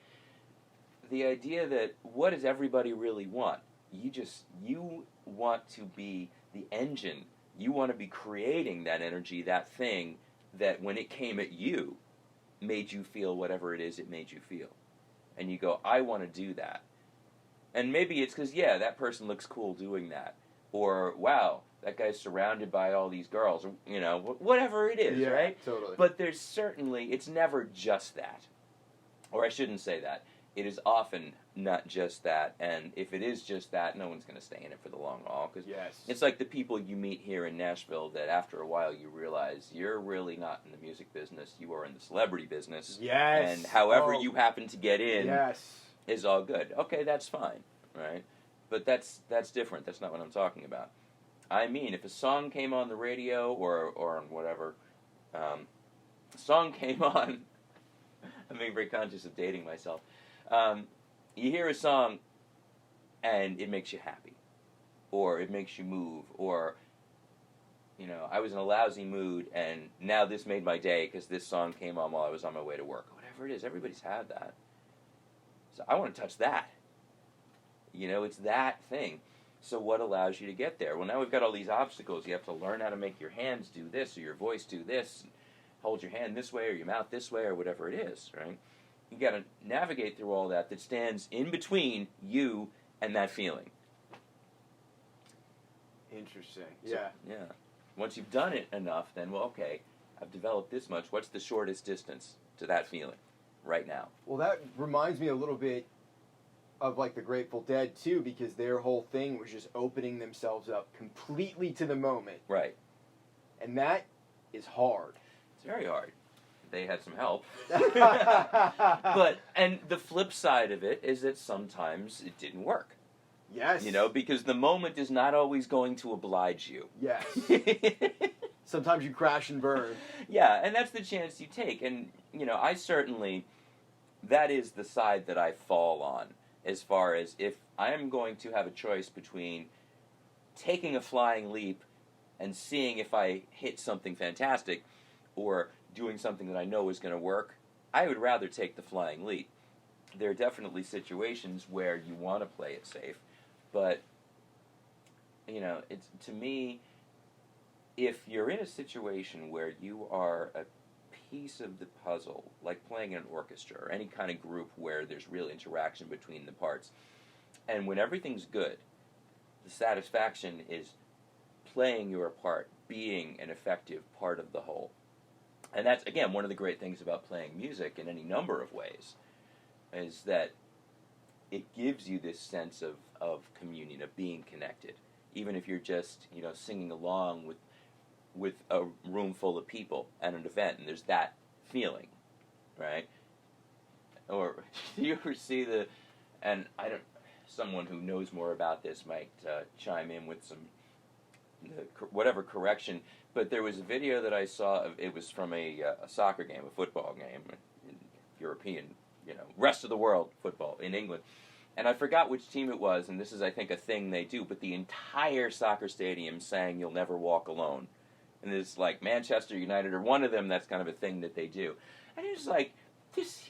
the idea that, what does everybody really want? You want to be the engine. You want to be creating that energy, that thing that when it came at you, made you feel whatever it is it made you feel. And you go, I want to do that. And maybe it's because, yeah, that person looks cool doing that. Or, wow, that guy's surrounded by all these girls. Or, you know, whatever it is, yeah, right? Totally. But it's never just that. Or I shouldn't say that. It is often not just that. And if it is just that, no one's going to stay in it for the long haul. Because Yes. it's like the people you meet here in Nashville that after a while you realize you're really not in the music business, you are in the celebrity business. Yes. And however you happen to get in Yes. is all good. Okay, that's fine, right? But that's different. That's not what I'm talking about. I mean, if a song came on the radio or on whatever, song came on, I'm being very conscious of dating myself. You hear a song and it makes you happy, or it makes you move, or, you know, I was in a lousy mood and now this made my day because this song came on while I was on my way to work. Whatever it is, everybody's had that. So I want to touch that. You know, it's that thing. So what allows you to get there? Well, now we've got all these obstacles. You have to learn how to make your hands do this or your voice do this. Hold your hand this way or your mouth this way or whatever it is, right? You got to navigate through all that stands in between you and that feeling. Interesting. So, yeah. Once you've done it enough, then, well, okay, I've developed this much. What's the shortest distance to that feeling right now? Well, that reminds me a little bit of like the Grateful Dead too, because their whole thing was just opening themselves up completely to the moment. Right. And that is hard. It's very hard. They had some help. But, and the flip side of it is that sometimes it didn't work. Yes. You know, because the moment is not always going to oblige you. Yes. Sometimes you crash and burn. Yeah, and that's the chance you take. And, you know, I certainly, that is the side that I fall on, as far as if I am going to have a choice between taking a flying leap and seeing if I hit something fantastic or doing something that I know is going to work, I would rather take the flying leap. There are definitely situations where you want to play it safe, but, you know, it's, to me, if you're in a situation where you are a piece of the puzzle, like playing in an orchestra or any kind of group where there's real interaction between the parts, and when everything's good, the satisfaction is playing your part, being an effective part of the whole. And that's, again, one of the great things about playing music in any number of ways, is that it gives you this sense of communion, of being connected. Even if you're just, you know, singing along with a room full of people at an event, and there's that feeling, right? Or do you ever see and I don't, someone who knows more about this might chime in with some whatever correction, but there was a video that I saw, it was from a soccer game, a football game, in European, you know, rest of the world football in England, and I forgot which team it was, and this is, I think, a thing they do, but the entire soccer stadium sang "You'll Never Walk Alone," and it's like Manchester United, or one of them, that's kind of a thing that they do, and it's like, this,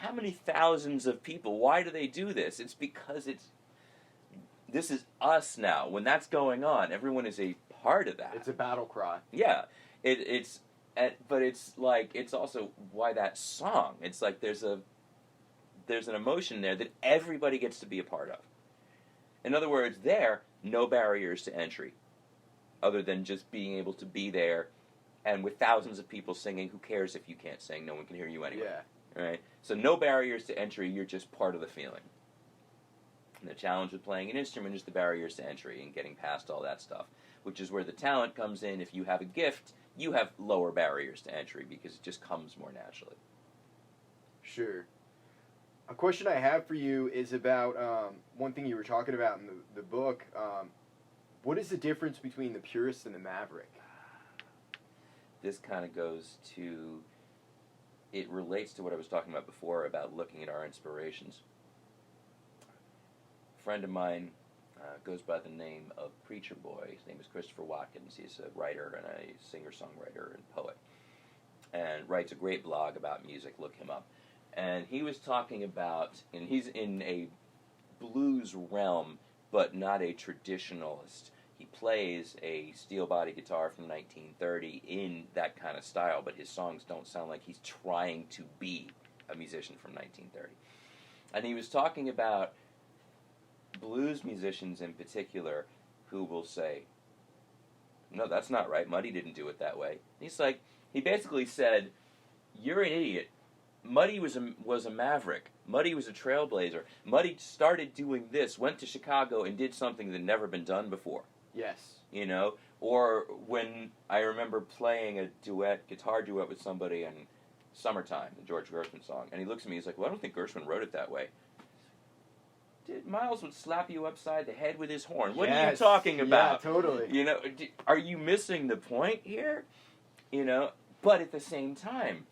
how many thousands of people, why do they do this? It's because this is us now. When that's going on, everyone is a part of that. It's a battle cry. Yeah, but it's like, it's also why that song. It's like there's an emotion there that everybody gets to be a part of. In other words, no barriers to entry, other than just being able to be there, and with thousands of people singing. Who cares if you can't sing? No one can hear you anyway. Yeah. Right. So no barriers to entry. You're just part of the feeling. And the challenge with playing an instrument is the barriers to entry and getting past all that stuff, which is where the talent comes in. If you have a gift, you have lower barriers to entry because it just comes more naturally. Sure. A question I have for you is about one thing you were talking about in the book. What is the difference between the purist and the maverick? This kind of goes to, it relates to what I was talking about before about looking at our inspirations. A friend of mine goes by the name of Preacher Boy. His name is Christopher Watkins. He's a writer and a singer-songwriter and poet, and writes a great blog about music. Look him up. And he was talking about, and he's in a blues realm, but not a traditionalist. He plays a steel body guitar from 1930 in that kind of style, but his songs don't sound like he's trying to be a musician from 1930. And he was talking about blues musicians in particular who will say, no, that's not right. Muddy didn't do it that way. He's like, he basically said, you're an idiot Muddy was a maverick. Muddy was a trailblazer. Muddy started doing this, went to Chicago and did something that had never been done before. Yes. You know? Or when I remember playing a guitar duet with somebody in Summertime, the George Gershwin song, and he looks at me, he's like, well, I don't think Gershwin wrote it that way. Dude, Miles would slap you upside the head with his horn. What are you talking about? Yeah, totally. You know, are you missing the point here? You know? But at the same time,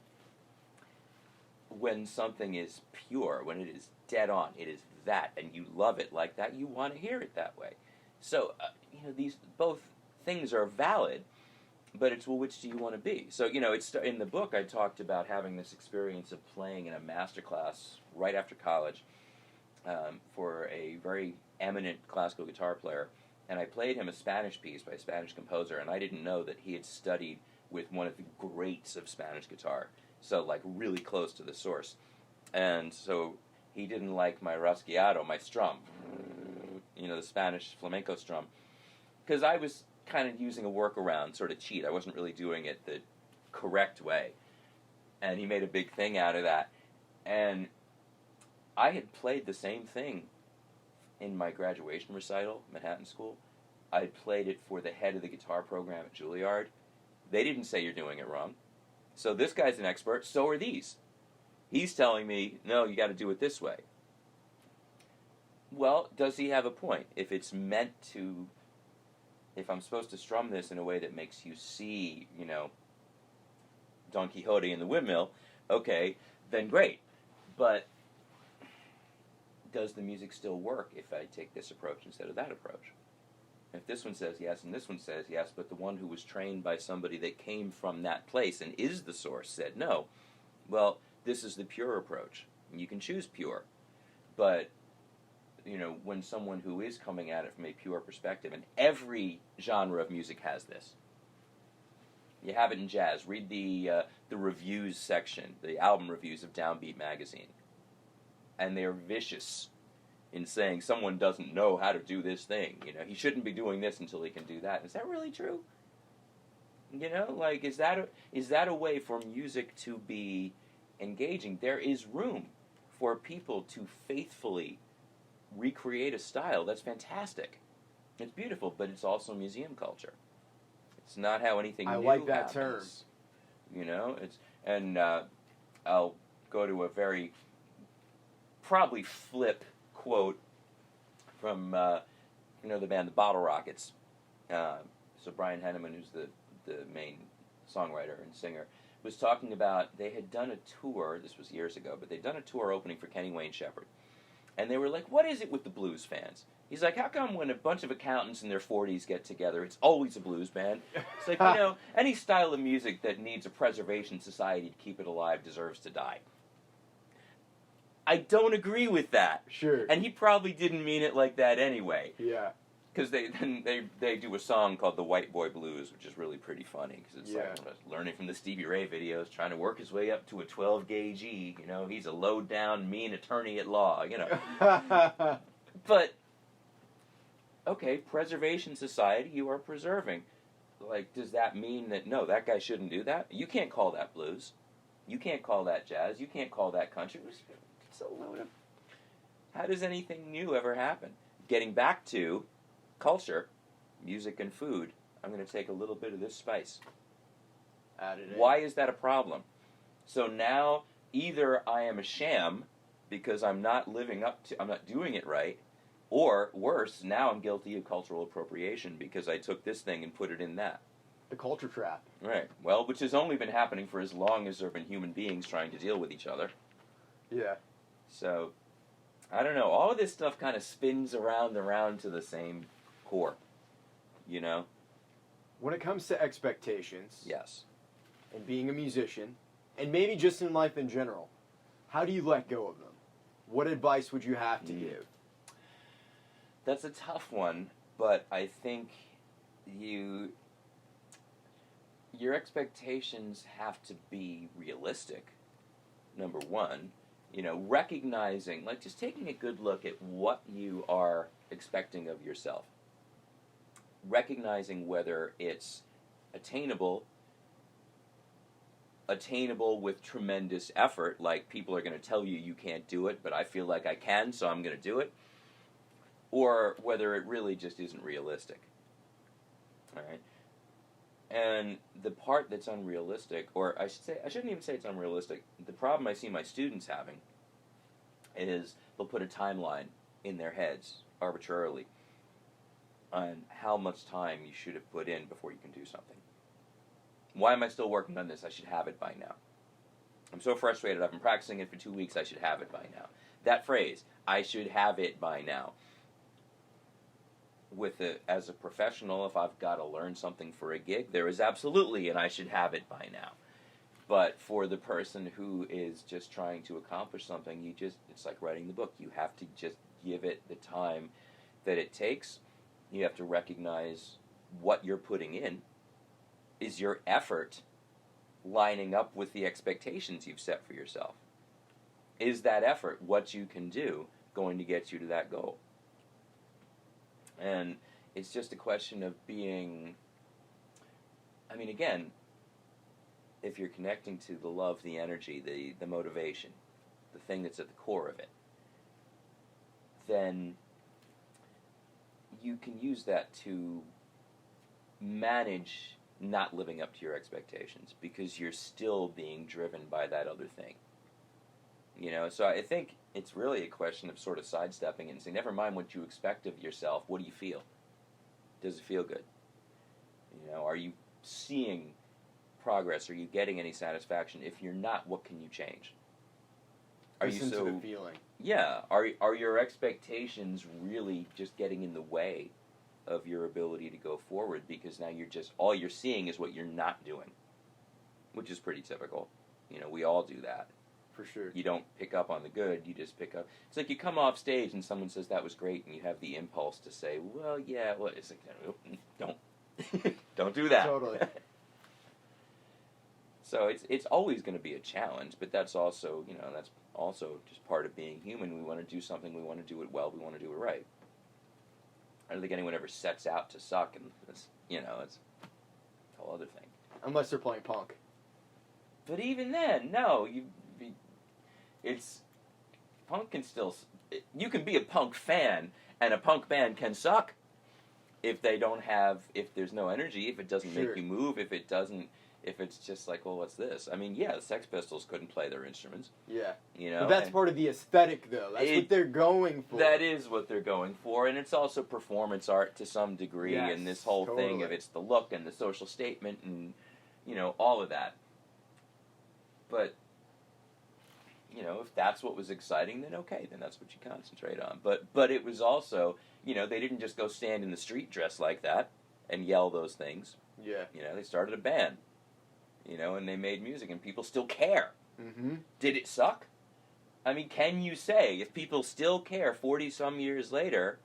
when something is pure, when it is dead on, it is that, and you love it like that, you want to hear it that way. So, you know, these both things are valid, but it's, well, which do you want to be? So, you know, it's in the book I talked about having this experience of playing in a master class right after college for a very eminent classical guitar player, and I played him a Spanish piece by a Spanish composer, and I didn't know that he had studied with one of the greats of Spanish guitar, so like really close to the source. And so he didn't like my rasgueado, my strum, you know, the Spanish flamenco strum, because I was kind of using a workaround, sort of cheat. I wasn't really doing it the correct way. And he made a big thing out of that. And I had played the same thing in my graduation recital, Manhattan School. I had played it for the head of the guitar program at Juilliard. They didn't say you're doing it wrong. So this guy's an expert, so are these. He's telling me, no, you got to do it this way. Well, does he have a point? If it's meant to, if I'm supposed to strum this in a way that makes you see, you know, Don Quixote in the windmill, okay, then great. But does the music still work if I take this approach instead of that approach? If this one says yes and this one says yes, but the one who was trained by somebody that came from that place and is the source said no, well, this is the pure approach. You can choose pure. But, you know, when someone who is coming at it from a pure perspective, and every genre of music has this. You have it in jazz. Read the reviews section, the album reviews of Downbeat magazine. And they're vicious in saying someone doesn't know how to do this thing. You know, he shouldn't be doing this until he can do that. Is that really true? You know, like, is that a way for music to be engaging? There is room for people to faithfully recreate a style. That's fantastic. It's beautiful, but it's also museum culture. It's not how anything new happens. I like that term. You know, I'll go to a very probably flip quote from the band the Bottle Rockets. So Brian Henneman, who's the main songwriter and singer, was talking about they had done a tour. This was years ago, but they'd done a tour opening for Kenny Wayne Shepherd, and they were like, "What is it with the blues fans?" He's like, "How come when a bunch of accountants in their 40s get together, it's always a blues band?" It's like, you know, any style of music that needs a preservation society to keep it alive deserves to die. I don't agree with that. Sure. And he probably didn't mean it like that anyway. Yeah. Because they do a song called The White Boy Blues, which is really pretty funny. Because it's like learning from the Stevie Ray videos, trying to work his way up to a 12-gauge E. You know, he's a low-down, mean attorney at law, you know. But, okay, preservation society, you are preserving. Like, does that mean that, no, that guy shouldn't do that? You can't call that blues. You can't call that jazz. You can't call that country. It's a load of... How does anything new ever happen? Getting back to culture, music and food, I'm going to take a little bit of this spice. Added in. Why is that a problem? So now either I am a sham because I'm not doing it right, or worse, now I'm guilty of cultural appropriation because I took this thing and put it in that. The culture trap. Right. Well, which has only been happening for as long as there have been human beings trying to deal with each other. Yeah. So, I don't know. All of this stuff kind of spins around to the same core, you know? When it comes to expectations, yes, and being a musician, and maybe just in life in general, how do you let go of them? What advice would you have to give? That's a tough one, but I think your expectations have to be realistic, number one. You know, recognizing, like just taking a good look at what you are expecting of yourself. Recognizing whether it's attainable attainable with tremendous effort, like people are going to tell you you can't do it, but I feel like I can, so I'm going to do it, or whether it really just isn't realistic. All right? And the part that's unrealistic, or I shouldn't even say it's unrealistic, the problem I see my students having is they'll put a timeline in their heads arbitrarily on how much time you should have put in before you can do something. Why am I still working on this? I should have it by now. I'm so frustrated. I've been practicing it for 2 weeks. I should have it by now. That phrase, I should have it by now. As a professional, if I've got to learn something for a gig, there is absolutely an I should have it by now. But for the person who is just trying to accomplish something, it's like writing the book. You have to just give it the time that it takes. You have to recognize what you're putting in. Is your effort lining up with the expectations you've set for yourself? Is that effort, what you can do, going to get you to that goal? And it's just a question of being, again, if you're connecting to the love, the energy, the motivation, the thing that's at the core of it, then you can use that to manage not living up to your expectations, because you're still being driven by that other thing. So I think it's really a question of sort of sidestepping it and saying, never mind what you expect of yourself, what do you feel? Does it feel good? Are you seeing progress? Are you getting any satisfaction? If you're not, what can you change? Listen to the feeling. Yeah. Are your expectations really just getting in the way of your ability to go forward, because now all you're seeing is what you're not doing, which is pretty typical. We all do that. For sure. You don't pick up on the good, you just pick up. It's like you come off stage and someone says that was great, and you have the impulse to say, well, yeah, well, it's like, don't do that. Totally. So it's always going to be a challenge, but that's also, that's also just part of being human. We want to do something, we want to do it well, we want to do it right. I don't think anyone ever sets out to suck, and it's a whole other thing. Unless they're playing punk. But even then, no, punk can still, you can be a punk fan, and a punk band can suck if there's no energy, if it doesn't Sure. make you move, if it's just like, well, what's this? The Sex Pistols couldn't play their instruments. Yeah. But that's part of the aesthetic, though. That's what they're going for. That is what they're going for, and it's also performance art to some degree, yes, and this whole totally. thing of it's the look and the social statement and, all of that. But, if that's what was exciting, then okay, then that's what you concentrate on. But it was also, they didn't just go stand in the street dressed like that and yell those things. Yeah. They started a band, and they made music, and people still care. Mm-hmm. Did it suck? Can you say, if people still care 40-some years later,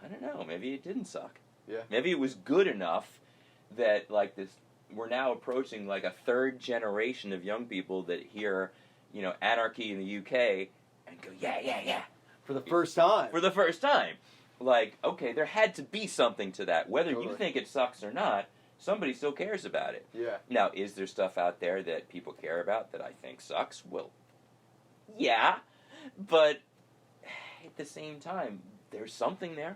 I don't know, maybe it didn't suck. Yeah. Maybe it was good enough that, we're now approaching, a third generation of young people that hear, Anarchy in the UK and go, yeah, yeah, yeah. For the first time. For the first time. Okay, there had to be something to that. Whether Totally. you think it sucks or not, somebody still cares about it. Yeah. Now, is there stuff out there that people care about that I think sucks? Well, yeah, but at the same time, there's something there.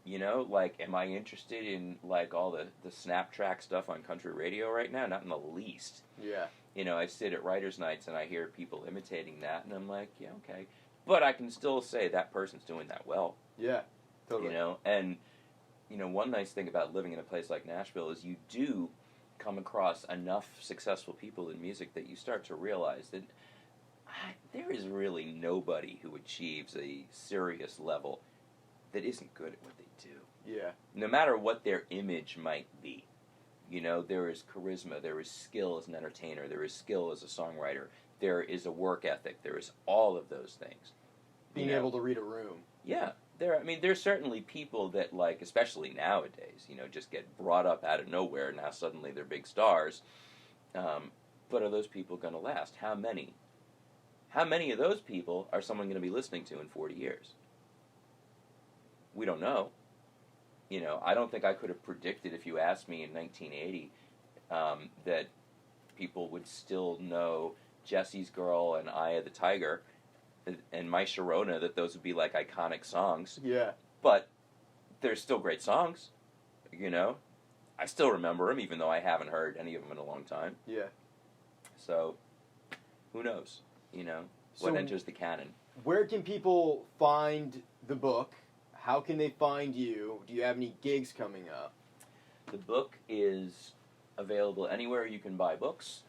Am I interested in, all the snap track stuff on country radio right now? Not in the least. Yeah. I sit at writers' nights and I hear people imitating that, and I'm like, yeah, okay. But I can still say that person's doing that well. Yeah, totally. And one nice thing about living in a place like Nashville is you do come across enough successful people in music that you start to realize that there is really nobody who achieves a serious level that isn't good at what they do. Yeah. No matter what their image might be. There is charisma, there is skill as an entertainer, there is skill as a songwriter, there is a work ethic, there is all of those things. Being able to read a room. Yeah. There's certainly people that, especially nowadays, just get brought up out of nowhere, and now suddenly they're big stars. But are those people going to last? How many? How many of those people are someone going to be listening to in 40 years? We don't know. I don't think I could have predicted, if you asked me in 1980, that people would still know Jesse's Girl and Eye of the Tiger and My Sharona, that those would be like iconic songs. Yeah. But they're still great songs, you know? I still remember them, even though I haven't heard any of them in a long time. Yeah. So, who knows, you know? So What enters the canon. where can people find the book? How can they find you? Do you have any gigs coming up? The book is available anywhere you can buy books.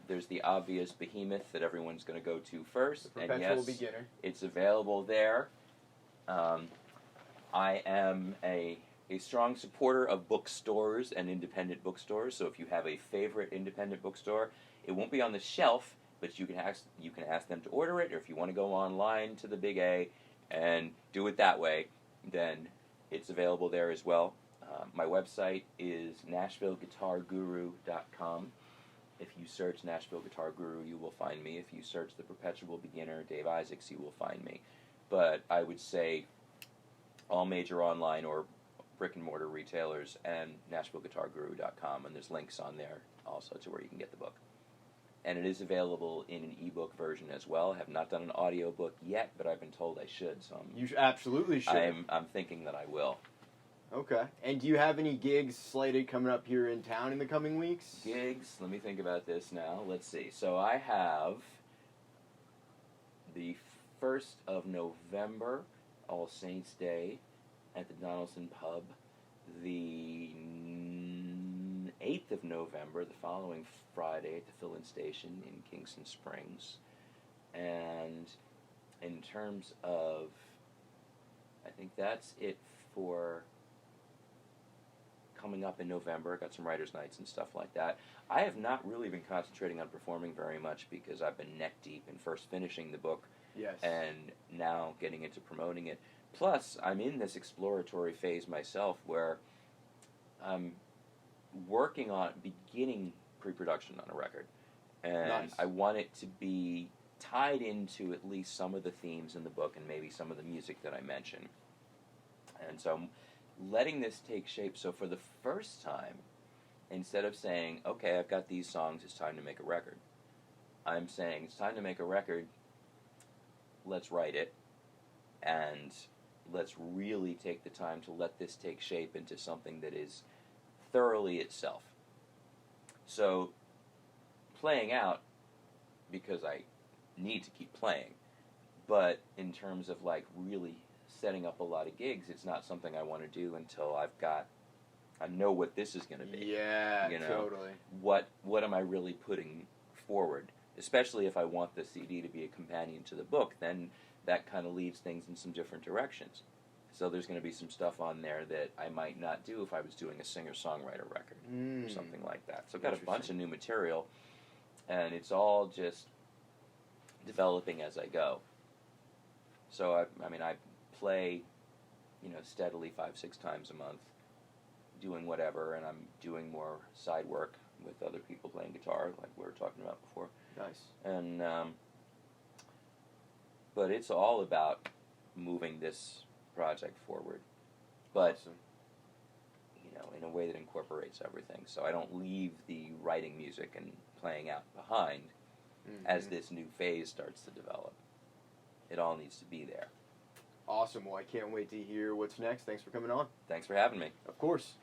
There's the obvious behemoth that everyone's going to go to first. The And Perpetual yes, Beginner. it's available there. I am a strong supporter of bookstores and independent bookstores. So if you have a favorite independent bookstore, it won't be on the shelf, but you can ask them to order it. Or if you want to go online to the Big A and do it that way, then it's available there as well. My website is NashvilleGuitarGuru.com. If you search Nashville Guitar Guru, you will find me. If you search The Perpetual Beginner, Dave Issacs, you will find me. But I would say all major online or brick-and-mortar retailers and NashvilleGuitarGuru.com, and there's links on there also to where you can get the book. And it is available in an ebook version as well. I have not done an audiobook yet, but I've been told I should, so You absolutely should. I'm thinking that I will. Okay. And do you have any gigs slated coming up here in town in the coming weeks? Gigs, let me think about this now. Let's see. So I have the 1st of November, All Saints Day, at the Donaldson Pub. The 8th of November, the following Friday, at the Fill-In Station in Kingston Springs. And in terms of, I think that's it for coming up in November. I got some writers' nights and stuff like that. I have not really been concentrating on performing very much because I've been neck deep in first finishing the book. Yes. And now getting into promoting it. Plus, I'm in this exploratory phase myself where I'm working on beginning pre-production on a record. And Nice. I want it to be tied into at least some of the themes in the book and maybe some of the music that I mention. And so I'm letting this take shape. So for the first time, instead of saying, okay, I've got these songs, it's time to make a record, I'm saying, it's time to make a record, let's write it, and let's really take the time to let this take shape into something that is thoroughly itself. So, playing out, because I need to keep playing, but in terms of like really setting up a lot of gigs, it's not something I want to do until I know what this is going to be. Yeah, you know, totally. What am I really putting forward? Especially if I want the CD to be a companion to the book, then that kind of leads things in some different directions. So there's going to be some stuff on there that I might not do if I was doing a singer-songwriter record or something like that. So I've got a bunch of new material, and it's all just developing as I go. So I play, steadily 5-6 times a month, doing whatever, and I'm doing more side work with other people playing guitar, like we were talking about before. Nice. And but it's all about moving this project forward, but Awesome. In a way that incorporates everything. So I don't leave the writing music and playing out behind as this new phase starts to develop. It all needs to be there. Awesome. Well, I can't wait to hear what's next. Thanks for coming on. Thanks for having me. Of course.